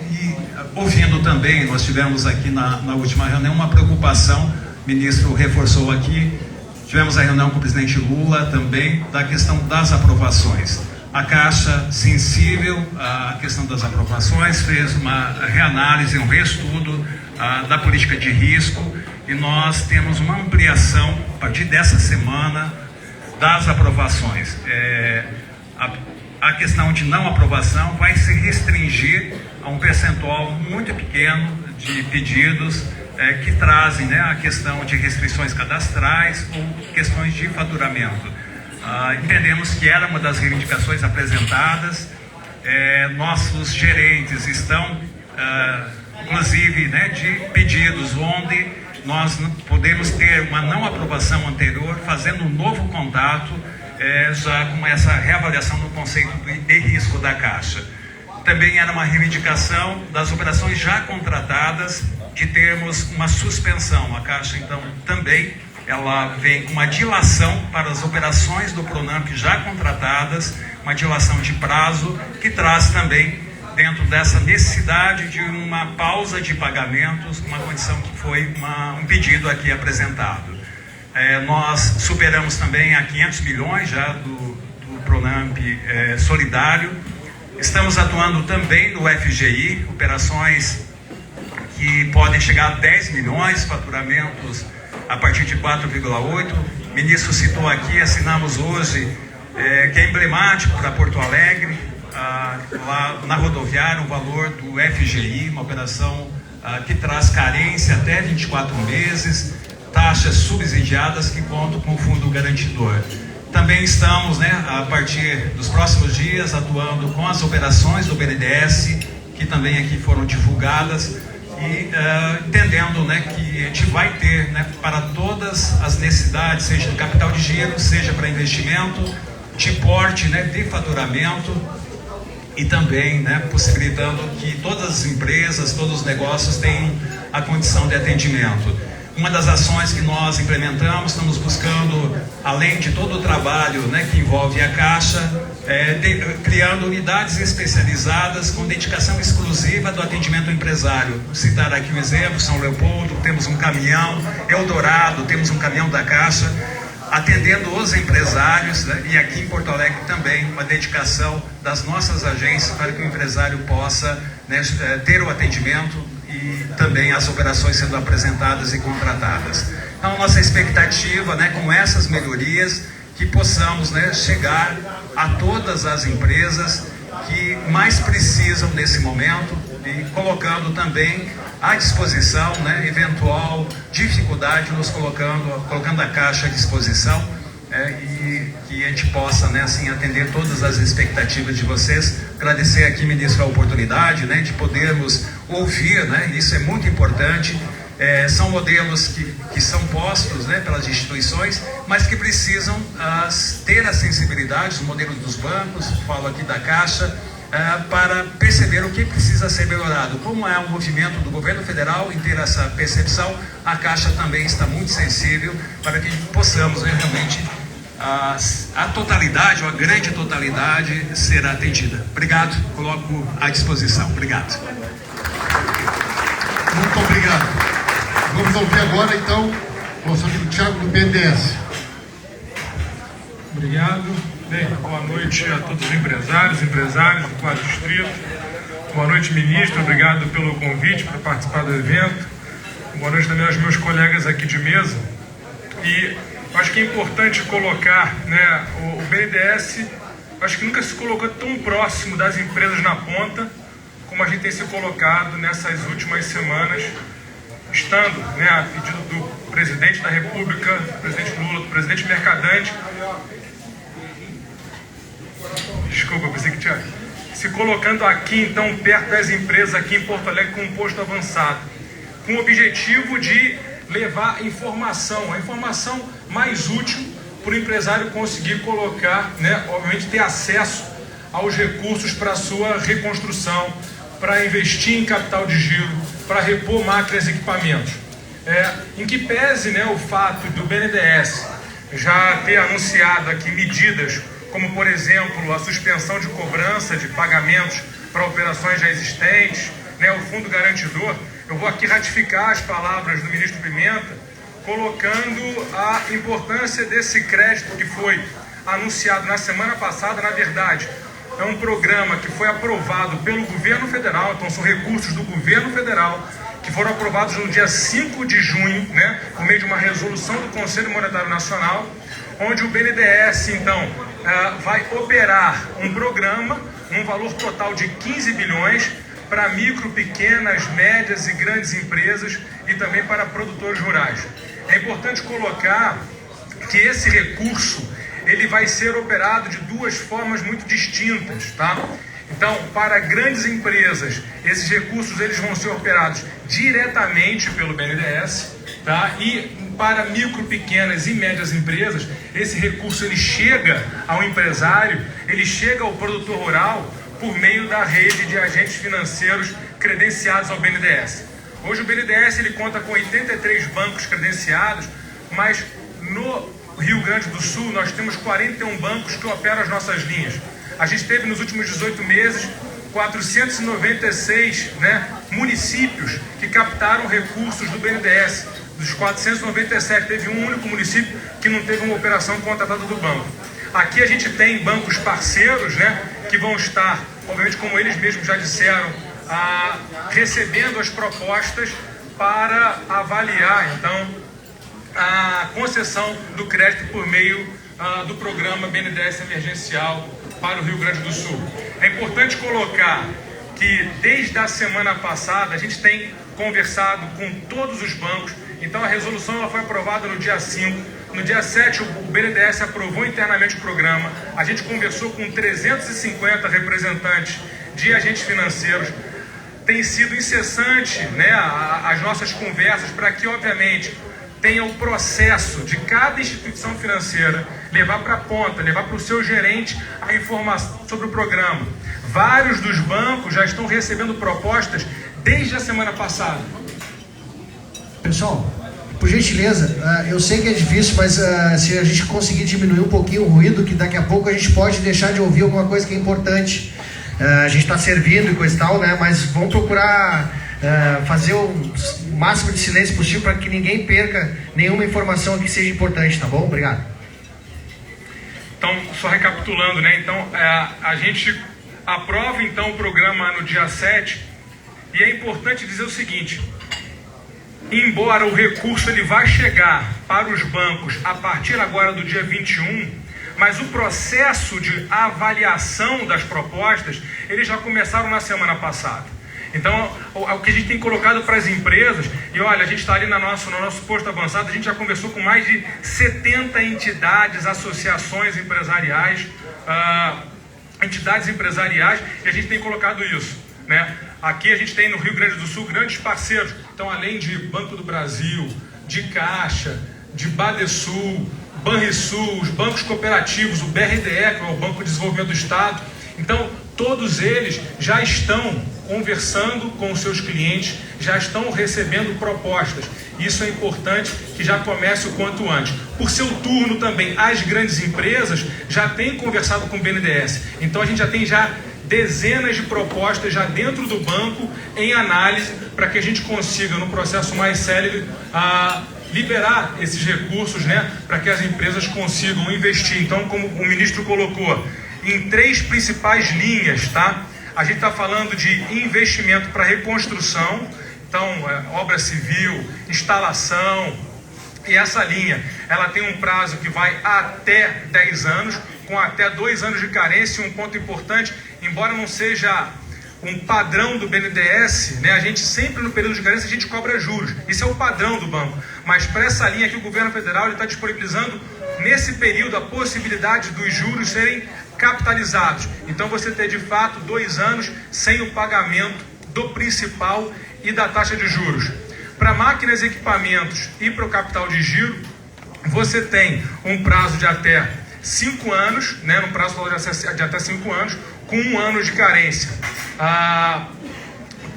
Speaker 10: e ouvindo também, nós tivemos aqui na última reunião uma preocupação, o ministro reforçou aqui, tivemos a reunião com o presidente Lula também, da questão das aprovações. A Caixa, sensível à questão das aprovações, fez uma reanálise, um reestudo da política de risco, e nós temos uma ampliação, a partir dessa semana, das aprovações. A questão de não aprovação vai se restringir a um percentual muito pequeno de pedidos que trazem, né, a questão de restrições cadastrais ou questões de faturamento. Entendemos que era uma das reivindicações apresentadas. Nossos gerentes estão, inclusive, né, de pedidos onde nós podemos ter uma não aprovação anterior, fazendo um novo contato, já com essa reavaliação no conceito de risco da Caixa. Também era uma reivindicação das operações já contratadas, de termos uma suspensão. A Caixa, então, também ela vem com uma dilação para as operações do Pronamp já contratadas, uma dilação de prazo, que traz também, dentro dessa necessidade de uma pausa de pagamentos, uma condição que foi um pedido aqui apresentado. Nós superamos também a 500 milhões já do Pronamp Solidário. Estamos atuando também no FGI, operações que podem chegar a 10 milhões, faturamentos a partir de 4,8. O ministro citou aqui, assinamos hoje, que é emblemático para Porto Alegre, lá na rodoviária, o valor do FGI, uma operação que traz carência até 24 meses, taxas subsidiadas que contam com o fundo garantidor. Também estamos, né, a partir dos próximos dias, atuando com as operações do BNDES, que também aqui foram divulgadas, e entendendo, né, que a gente vai ter, né, para todas as necessidades, seja de capital de giro, seja para investimento, de porte, né, de faturamento, e também, né, possibilitando que todas as empresas, todos os negócios tenham a condição de atendimento. Uma das ações que nós implementamos, estamos buscando, além de todo o trabalho, né, que envolve a Caixa, criando unidades especializadas com dedicação exclusiva do atendimento ao empresário. Vou citar aqui um exemplo, São Leopoldo, temos um caminhão, Eldorado, temos um caminhão da Caixa, atendendo os empresários, né, e aqui em Porto Alegre também uma dedicação das nossas agências para que o empresário possa, né, ter o atendimento e também as operações sendo apresentadas e contratadas. Então, nossa expectativa, né, com essas melhorias, que possamos, né, chegar a todas as empresas que mais precisam nesse momento, e colocando também à disposição, né, eventual dificuldade, nos colocando a Caixa à disposição, e que a gente possa, né, assim, atender todas as expectativas de vocês. Agradecer aqui, ministro, a oportunidade, né, de podermos ouvir, né, isso é muito importante. São modelos que são postos, né, pelas instituições, mas que precisam ter a sensibilidade, os modelos dos bancos, falo aqui da Caixa, para perceber o que precisa ser melhorado. Como é um movimento do governo federal em ter essa percepção, a Caixa também está muito sensível para que possamos, né, realmente a totalidade, ou a grande totalidade, ser atendida. Obrigado, coloco à disposição. Obrigado.
Speaker 8: Muito obrigado. Vamos ouvir agora, então, o nosso amigo Thiago do BNDES.
Speaker 11: Obrigado. Bem, boa noite a todos os empresários do Quarto Distrito. Boa noite, ministro. Obrigado pelo convite para participar do evento. Boa noite também aos meus colegas aqui de mesa. E acho que é importante colocar, né, o BNDES, acho que nunca se colocou tão próximo das empresas na ponta como a gente tem se colocado nessas últimas semanas, estando, né, a pedido do presidente da República, do presidente Lula, do presidente Mercadante, desculpa, pensei que tinha, se colocando aqui, então, perto das empresas aqui em Porto Alegre com um posto avançado, com o objetivo de levar a informação mais útil para o empresário conseguir colocar, né, obviamente ter acesso aos recursos para a sua reconstrução, para investir em capital de giro, para repor máquinas e equipamentos. Em que pese, né, o fato do BNDES já ter anunciado aqui medidas como, por exemplo, a suspensão de cobrança de pagamentos para operações já existentes, né, o Fundo Garantidor, eu vou aqui ratificar as palavras do ministro Pimenta, colocando a importância desse crédito que foi anunciado na semana passada. Na verdade, é um programa que foi aprovado pelo governo federal, então são recursos do governo federal, que foram aprovados no dia 5 de junho, né, por meio de uma resolução do Conselho Monetário Nacional, onde o BNDES, então, vai operar um programa, um valor total de 15 bilhões, para micro, pequenas, médias e grandes empresas e também para produtores rurais. É importante colocar que esse recurso ele vai ser operado de duas formas muito distintas, tá? Então, para grandes empresas, esses recursos eles vão ser operados diretamente pelo BNDES, tá? E para micro, pequenas e médias empresas, esse recurso ele chega ao empresário, ele chega ao produtor rural por meio da rede de agentes financeiros credenciados ao BNDES. Hoje o BNDES ele conta com 83 bancos credenciados, mas no Rio Grande do Sul nós temos 41 bancos que operam as nossas linhas. A gente teve nos últimos 18 meses 496, né, municípios que captaram recursos do BNDES. Dos 497, teve um único município que não teve uma operação contratada do banco. Aqui a gente tem bancos parceiros, né, que vão estar, obviamente, como eles mesmos já disseram, recebendo as propostas para avaliar, então, a concessão do crédito por meio do programa BNDES emergencial para o Rio Grande do Sul. É importante colocar que desde a semana passada a gente tem conversado com todos os bancos. Então a resolução ela foi aprovada no dia 5. No dia 7 o BNDES aprovou internamente o programa. A gente conversou com 350 representantes de agentes financeiros. Tem sido incessante, né, as nossas conversas para que, obviamente, tenha o processo de cada instituição financeira levar para a ponta, levar para o seu gerente a informação sobre o programa. Vários dos bancos já estão recebendo propostas desde a semana passada.
Speaker 3: Pessoal, por gentileza, eu sei que é difícil, mas se a gente conseguir diminuir um pouquinho o ruído, que daqui a pouco a gente pode deixar de ouvir alguma coisa que é importante. A gente está servindo e coisa e tal, né? Mas vamos procurar fazer o máximo de silêncio possível para que ninguém perca nenhuma informação que seja importante, tá bom? Obrigado.
Speaker 11: Então, só recapitulando, né? Então, a gente aprova então o programa no dia 7 e é importante dizer o seguinte: embora o recurso ele vai chegar para os bancos a partir agora do dia 21, mas o processo de avaliação das propostas, eles já começaram na semana passada. Então, o que a gente tem colocado para as empresas, e olha, a gente está ali no nosso posto avançado, a gente já conversou com mais de 70 entidades, associações empresariais, e a gente tem colocado isso, né? Aqui a gente tem no Rio Grande do Sul grandes parceiros, então além de Banco do Brasil, de Caixa, de Badesul, Banrisul, os bancos cooperativos, o BRDE, que é o Banco de Desenvolvimento do Estado. Então, todos eles já estão conversando com os seus clientes, já estão recebendo propostas. Isso é importante que já comece o quanto antes. Por seu turno também, as grandes empresas já têm conversado com o BNDES. Então, a gente já tem dezenas de propostas já dentro do banco em análise para que a gente consiga, no processo mais célere, liberar esses recursos, né, para que as empresas consigam investir. Então, como o ministro colocou, em 3 principais linhas, tá? A gente está falando de investimento para reconstrução, então obra civil, instalação, e essa linha ela tem um prazo que vai até 10 anos, com até 2 anos de carência. Um ponto importante, embora não seja um padrão do BNDES, né? A gente sempre no período de carência a gente cobra juros. Isso é o padrão do banco. Mas para essa linha aqui o governo federal está disponibilizando nesse período a possibilidade dos juros serem capitalizados. Então você ter de fato 2 anos sem o pagamento do principal e da taxa de juros. Para máquinas e equipamentos e para o capital de giro, você tem um prazo de até 5 anos, né? Um prazo de até 5 anos, com 1 ano de carência.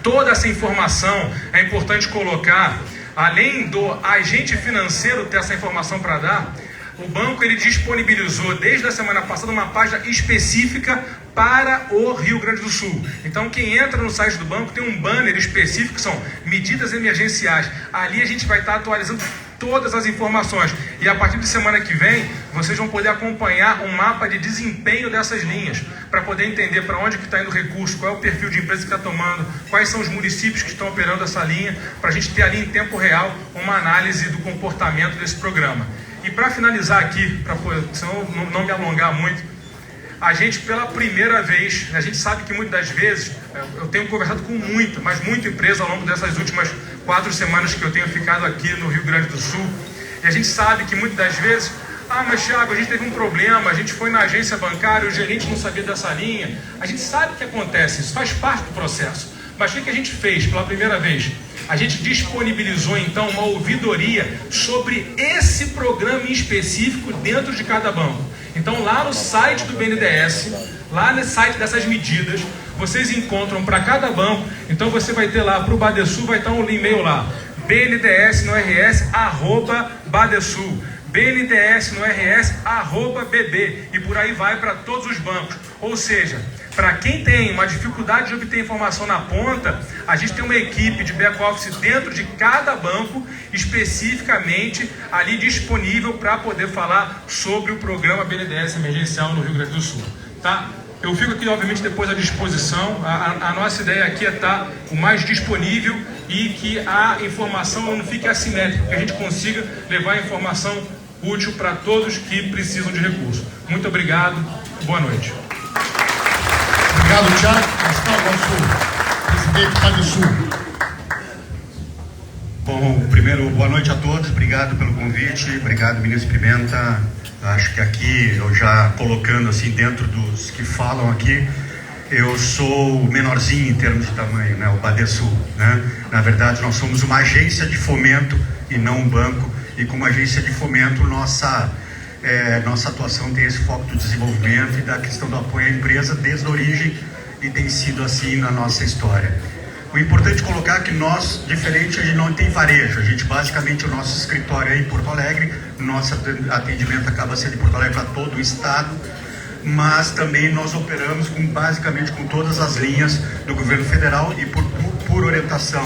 Speaker 11: Toda essa informação é importante colocar, além do agente financeiro ter essa informação para dar, o banco ele disponibilizou desde a semana passada uma página específica para o Rio Grande do Sul. Então quem entra no site do banco tem um banner específico que são medidas emergenciais. Ali a gente vai estar atualizando todas as informações. E a partir de semana que vem, vocês vão poder acompanhar um mapa de desempenho dessas linhas, para poder entender para onde que está indo o recurso, qual é o perfil de empresa que está tomando, quais são os municípios que estão operando essa linha, para a gente ter ali em tempo real uma análise do comportamento desse programa. E para finalizar aqui, senão não me alongar muito, a gente pela primeira vez, a gente sabe que muitas das vezes, eu tenho conversado com muita empresa ao longo dessas últimas 4 semanas que eu tenho ficado aqui no Rio Grande do Sul, e a gente sabe que muitas das vezes, mas Thiago, a gente teve um problema, a gente foi na agência bancária, o gerente não sabia dessa linha. A gente sabe o que acontece, isso faz parte do processo. Mas o que a gente fez pela primeira vez? A gente disponibilizou então uma ouvidoria sobre esse programa em específico dentro de cada banco. Então lá no site do BNDES, lá no site dessas medidas, vocês encontram para cada banco. Então você vai ter lá, para o Badesul vai estar um e-mail lá, BNDES no RS, @Badesul, BNDES no RS, @BB, e por aí vai para todos os bancos. Ou seja, para quem tem uma dificuldade de obter informação na ponta, a gente tem uma equipe de back-office dentro de cada banco, especificamente ali disponível para poder falar sobre o programa BNDES emergencial no Rio Grande do Sul. Tá? Eu fico aqui, obviamente, depois à disposição. A nossa ideia aqui é estar o mais disponível e que a informação não fique assimétrica, que a gente consiga levar a informação útil para todos que precisam de recurso. Muito obrigado, boa noite.
Speaker 8: Obrigado, Thiago. Nosso presidente Badesul.
Speaker 12: Bom, primeiro, boa noite a todos. Obrigado pelo convite. Obrigado, ministro Pimenta. Acho que aqui, eu já colocando assim dentro dos que falam aqui, eu sou o menorzinho em termos de tamanho, né? O Badesul, né? Na verdade, nós somos uma agência de fomento e não um banco. E como agência de fomento, nossa atuação tem esse foco do desenvolvimento e da questão do apoio à empresa desde a origem, e tem sido assim na nossa história. O importante é colocar que nós, diferente, a gente não tem varejo. A gente, basicamente, o nosso escritório é em Porto Alegre, nosso atendimento acaba sendo em Porto Alegre para todo o estado, mas também nós operamos basicamente com todas as linhas do governo federal, e por orientação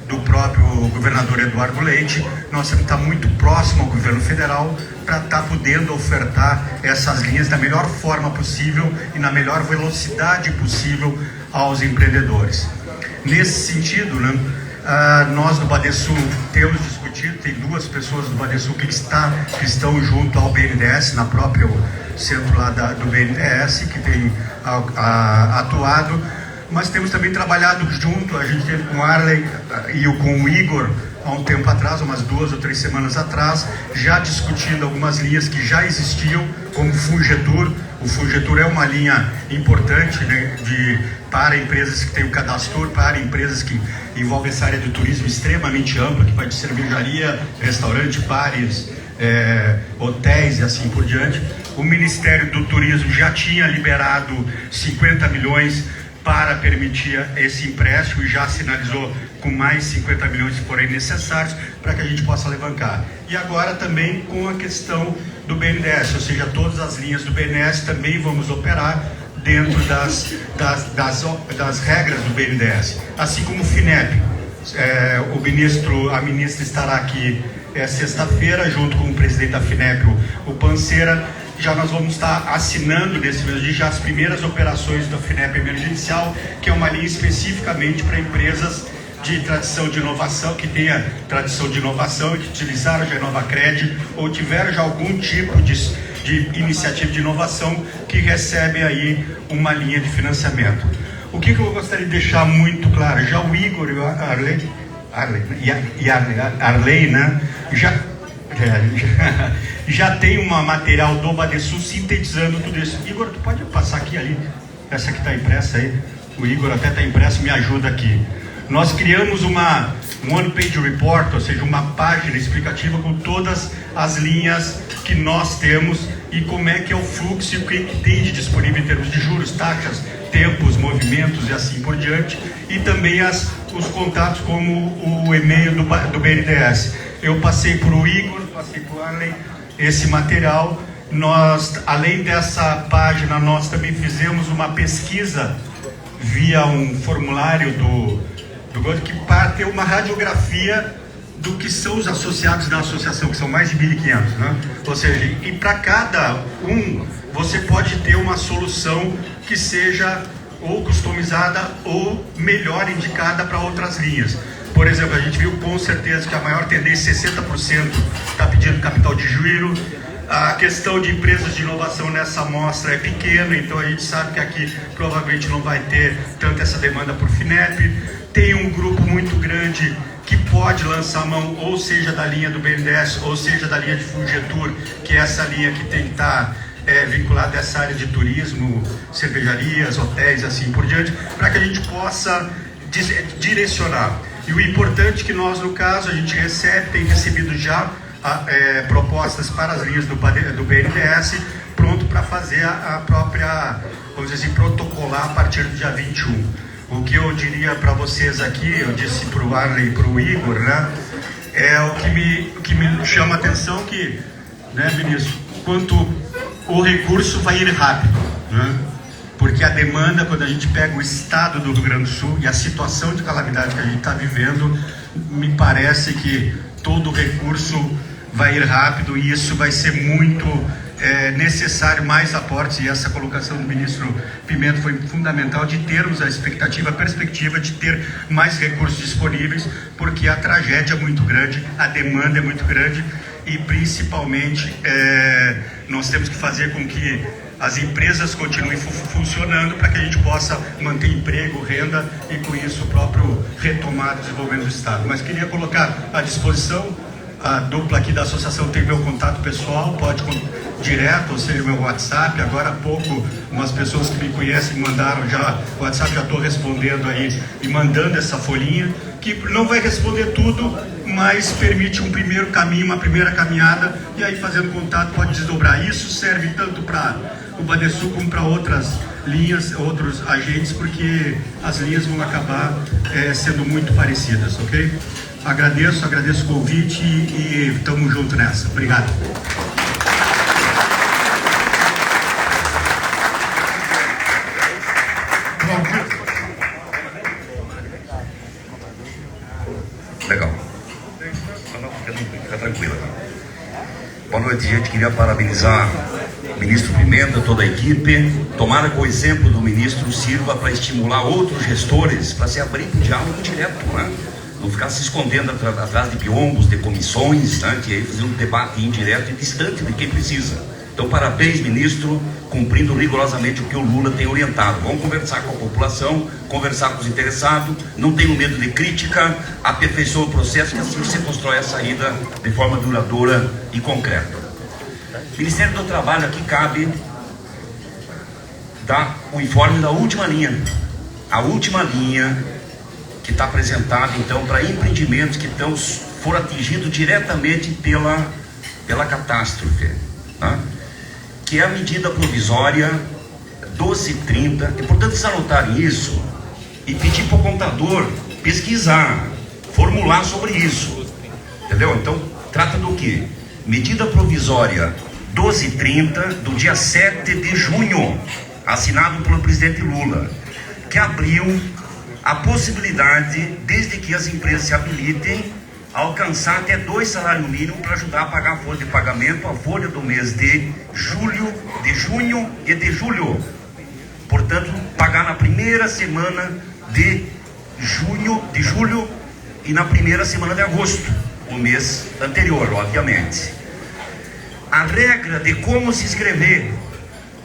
Speaker 12: do próprio governador Eduardo Leite, nós temos que estar muito próximo ao governo federal para estar podendo ofertar essas linhas da melhor forma possível e na melhor velocidade possível aos empreendedores. Nesse sentido, né, nós do Badesul temos discutido, tem 2 pessoas do Badesul que estão junto ao BNDES, na própria centro lá do BNDES, que tem atuado, mas temos também trabalhado junto. A gente teve com o Arley e com o Igor há um tempo atrás, umas 2 ou 3 semanas atrás, já discutindo algumas linhas que já existiam, como o Fungetur. O Fungetur é uma linha importante, né, para empresas que têm o cadastro, para empresas que envolvem essa área do turismo extremamente ampla, que vai de cervejaria, restaurante, bares, hotéis e assim por diante. O Ministério do Turismo já tinha liberado 50 milhões para permitir esse empréstimo e já sinalizou com mais 50 milhões se forem necessários para que a gente possa alavancar. E agora também com a questão do BNDES, ou seja, todas as linhas do BNDES também vamos operar dentro das regras do BNDES, assim como o FINEP. A ministra estará aqui sexta-feira junto com o presidente da FINEP, o Panceira. Já nós vamos estar assinando nesse mesmo dia já as primeiras operações da FINEP emergencial, que é uma linha especificamente para empresas de tradição de inovação, que tenha tradição de inovação e que utilizaram já a Inovacred ou tiveram já algum tipo de iniciativa de inovação, que recebem aí uma linha de financiamento. O que eu gostaria de deixar muito claro, já o Igor e a Arley, né, já tem uma material do Badesul sintetizando tudo isso. Igor, tu pode passar aqui ali, essa que está impressa aí, o Igor até está impresso, me ajuda aqui. Nós criamos uma one-page report, ou seja, uma página explicativa com todas as linhas que nós temos e como é que é o fluxo e o que tem de disponível em termos de juros, taxas, tempos, movimentos e assim por diante, e também os contatos como o e-mail do BNDES. Eu passei para o Igor, passei para o Arley esse material. Nós, além dessa página, nós também fizemos uma pesquisa via um formulário do que parte uma radiografia do que são os associados da associação, que são mais de 1.500, né? Ou seja, e para cada um você pode ter uma solução que seja ou customizada ou melhor indicada para outras linhas. Por exemplo, a gente viu com certeza que a maior tendência, 60%, está pedindo capital de giro. A questão de empresas de inovação nessa amostra é pequena, então a gente sabe que aqui provavelmente não vai ter tanto essa demanda por FINEP. Tem um grupo muito grande que pode lançar a mão, ou seja da linha do BNDES, ou seja da linha de Fungetur, que é essa linha que tem que estar vinculada a essa área de turismo, cervejarias, hotéis, assim por diante, para que a gente possa direcionar. E o importante é que nós, no caso, a gente tem recebido já propostas para as linhas do BNDES, pronto para fazer a própria, vamos dizer assim, protocolar a partir do dia 21. O que eu diria para vocês aqui, eu disse para o Arley e para o Igor, né, é o que me chama a atenção que, né, ministro, quanto o recurso vai ir rápido, né? Porque a demanda, quando a gente pega o estado do Rio Grande do Sul e a situação de calamidade que a gente está vivendo, me parece que todo o recurso vai ir rápido e isso vai ser muito necessário, mais aportes, e essa colocação do ministro Pimenta foi fundamental, de termos a perspectiva de ter mais recursos disponíveis, porque a tragédia é muito grande, a demanda é muito grande e principalmente nós temos que fazer com que as empresas continuem funcionando para que a gente possa manter emprego, renda e com isso o próprio retomar o desenvolvimento do Estado. Mas queria colocar à disposição, a dupla aqui da associação tem meu contato pessoal, pode direto, ou seja, meu WhatsApp. Agora há pouco umas pessoas que me conhecem me mandaram já o WhatsApp, já estou respondendo aí e mandando essa folhinha, que não vai responder tudo, mas permite um primeiro caminho, uma primeira caminhada, e aí fazendo contato pode desdobrar. Isso serve tanto para o Badesul como para outras linhas, outros agentes, porque as linhas vão acabar sendo muito parecidas, ok? Agradeço o convite e estamos juntos nessa. Obrigado.
Speaker 13: Legal. Fica tranquilo. Boa noite, gente. Queria parabenizar o ministro Pimenta, toda a equipe. Tomara que o exemplo do ministro sirva para estimular outros gestores para se abrir para o diálogo direto, né? Não ficar se escondendo atrás de biombos, de comissões, né? Que aí fazer um debate indireto e distante de quem precisa. Então, parabéns, ministro, cumprindo rigorosamente o que o Lula tem orientado. Vamos conversar com a população, conversar com os interessados, não tenham medo de crítica, aperfeiçoe o processo, que assim você constrói a saída de forma duradoura e concreta. Ministério do Trabalho, aqui cabe dar o informe da última linha. A última linha que está apresentada, então, para empreendimentos que foram atingidos diretamente pela catástrofe, tá? Que é a medida provisória 1230. É importante vocês anotarem isso e pedir para o contador pesquisar, formular sobre isso, entendeu? Então, trata do quê? Medida provisória 1230 do dia 7 de junho, assinado pelo presidente Lula, que abriu a possibilidade, desde que as empresas se habilitem, a alcançar até 2 salários mínimos para ajudar a pagar a folha de pagamento, a folha do mês de junho e de julho. Portanto, pagar na primeira semana de julho e na primeira semana de agosto, o mês anterior, obviamente. A regra de como se inscrever,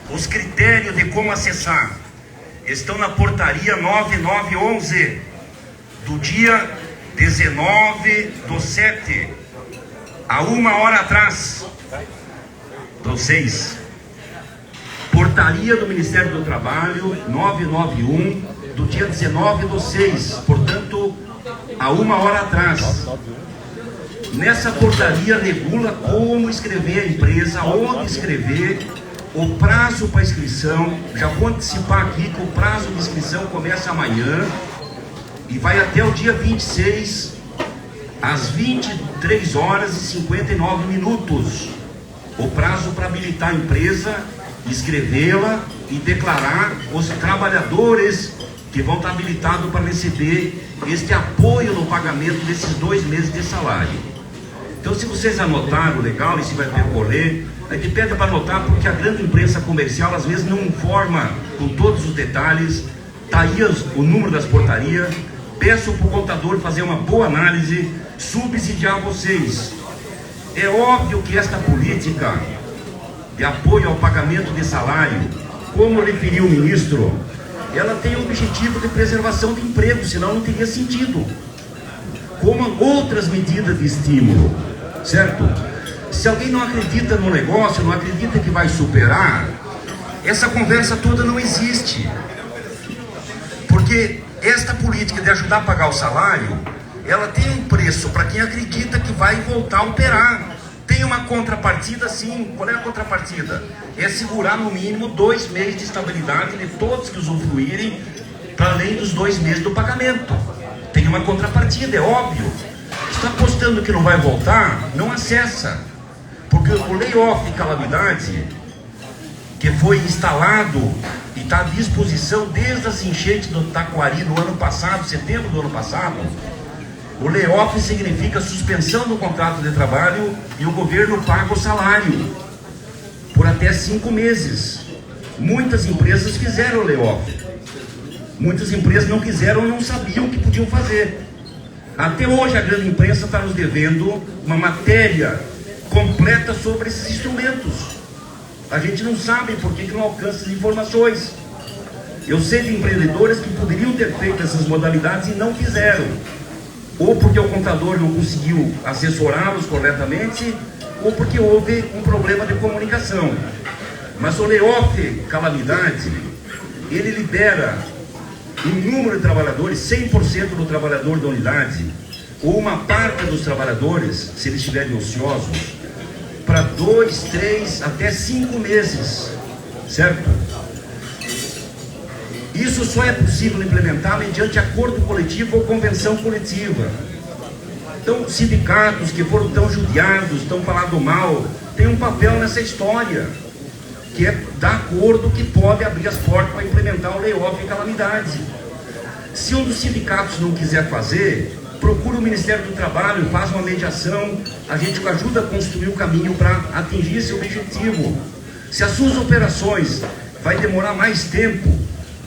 Speaker 13: os critérios de como acessar, estão na portaria 9911, do dia 19/7, há 1 hora atrás, do 6. Portaria do Ministério do Trabalho 991, do dia 19/6, portanto, há 1 hora atrás. Nessa portaria regula como escrever a empresa, onde escrever, o prazo para inscrição. Já vou antecipar aqui que o prazo de inscrição começa amanhã e vai até o dia 26, às 23 horas e 59 minutos. O prazo para habilitar a empresa, escrevê-la e declarar os trabalhadores que vão estar habilitados para receber este apoio no pagamento desses 2 meses de salário. Então, se vocês anotaram, legal, e se vai percorrer, a gente pede para anotar, porque a grande imprensa comercial às vezes não informa com todos os detalhes. Está aí o número das portarias. Peço para o contador fazer uma boa análise, subsidiar vocês. É óbvio que esta política de apoio ao pagamento de salário, como referiu o ministro, ela tem o objetivo de preservação de emprego, senão não teria sentido. Como outras medidas de estímulo, certo? Se alguém não acredita no negócio, não acredita que vai superar, essa conversa toda não existe. Porque esta política de ajudar a pagar o salário, ela tem um preço para quem acredita que vai voltar a operar. Tem uma contrapartida, sim. Qual é a contrapartida? É segurar no mínimo 2 meses de estabilidade de todos que usufruírem, para além dos 2 meses do pagamento. Tem uma contrapartida, é óbvio. Está apostando que não vai voltar, não acessa. Porque o layoff de calamidade, que foi instalado e está à disposição desde as enchentes do Taquari no ano passado, setembro do ano passado, o layoff significa suspensão do contrato de trabalho e o governo paga o salário por até 5 meses. Muitas empresas fizeram o layoff. Muitas empresas não quiseram, não sabiam o que podiam fazer. Até hoje a grande imprensa está nos devendo uma matéria completa sobre esses instrumentos. A gente não sabe por que não alcança as informações. Eu sei de empreendedores que poderiam ter feito essas modalidades e não fizeram. Ou porque o contador não conseguiu assessorá-los corretamente, ou porque houve um problema de comunicação. Mas o layoff calamidade, ele libera um número de trabalhadores, 100% do trabalhador da unidade, ou uma parte dos trabalhadores, se eles estiverem ociosos, para 2, 3, até 5 meses, certo? Isso só é possível implementar mediante acordo coletivo ou convenção coletiva. Então, sindicatos que foram tão judiados, tão falado mal, têm um papel nessa história, que é dar acordo que pode abrir as portas para implementar o layoff em calamidade. Se um dos sindicatos não quiser fazer, procura o Ministério do Trabalho, faz uma mediação, a gente ajuda a construir o caminho para atingir esse objetivo. Se as suas operações vai demorar mais tempo,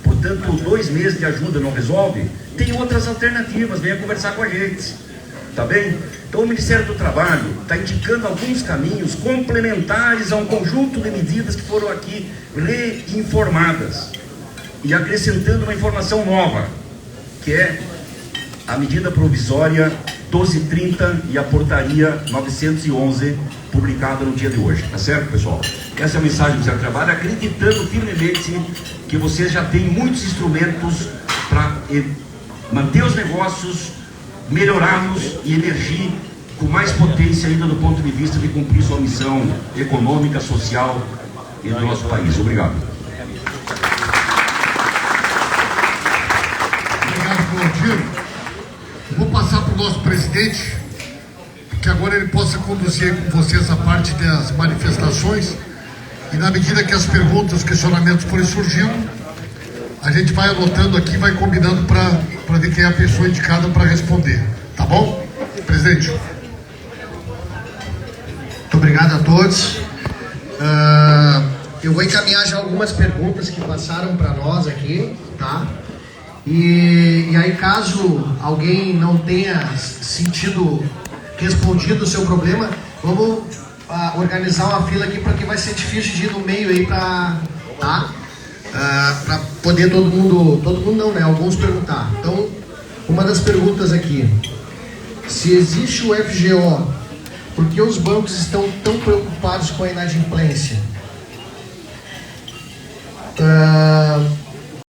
Speaker 13: portanto 2 meses de ajuda não resolve, tem outras alternativas, venha conversar com a gente, tá bem? Então o Ministério do Trabalho está indicando alguns caminhos complementares a um conjunto de medidas que foram aqui reinformadas e acrescentando uma informação nova, que é a medida provisória 1230 e a portaria 911 publicada no dia de hoje, tá certo, pessoal? Essa é a mensagem do Ministério do Trabalho, acreditando firmemente que vocês já têm muitos instrumentos para manter os negócios, melhorá-los e emergir com mais potência ainda do ponto de vista de cumprir sua missão econômica, social e do nosso país. Obrigado.
Speaker 8: Obrigado, Claudino. Vou passar para o nosso presidente, que agora ele possa conduzir com vocês a parte das manifestações, e na medida que as perguntas, os questionamentos forem surgindo, a gente vai anotando aqui, vai combinando para ver quem é a pessoa indicada para responder. Tá bom? Presidente.
Speaker 3: Muito obrigado a todos. Eu vou encaminhar já algumas perguntas que passaram para nós aqui, tá? E aí, caso alguém não tenha sentido respondido o seu problema, vamos organizar uma fila aqui, porque vai ser difícil de ir no meio aí para... Tá? para poder todo mundo não, né? Alguns perguntar. Então, uma das perguntas aqui: se existe o FGO, por que os bancos estão tão preocupados com a inadimplência?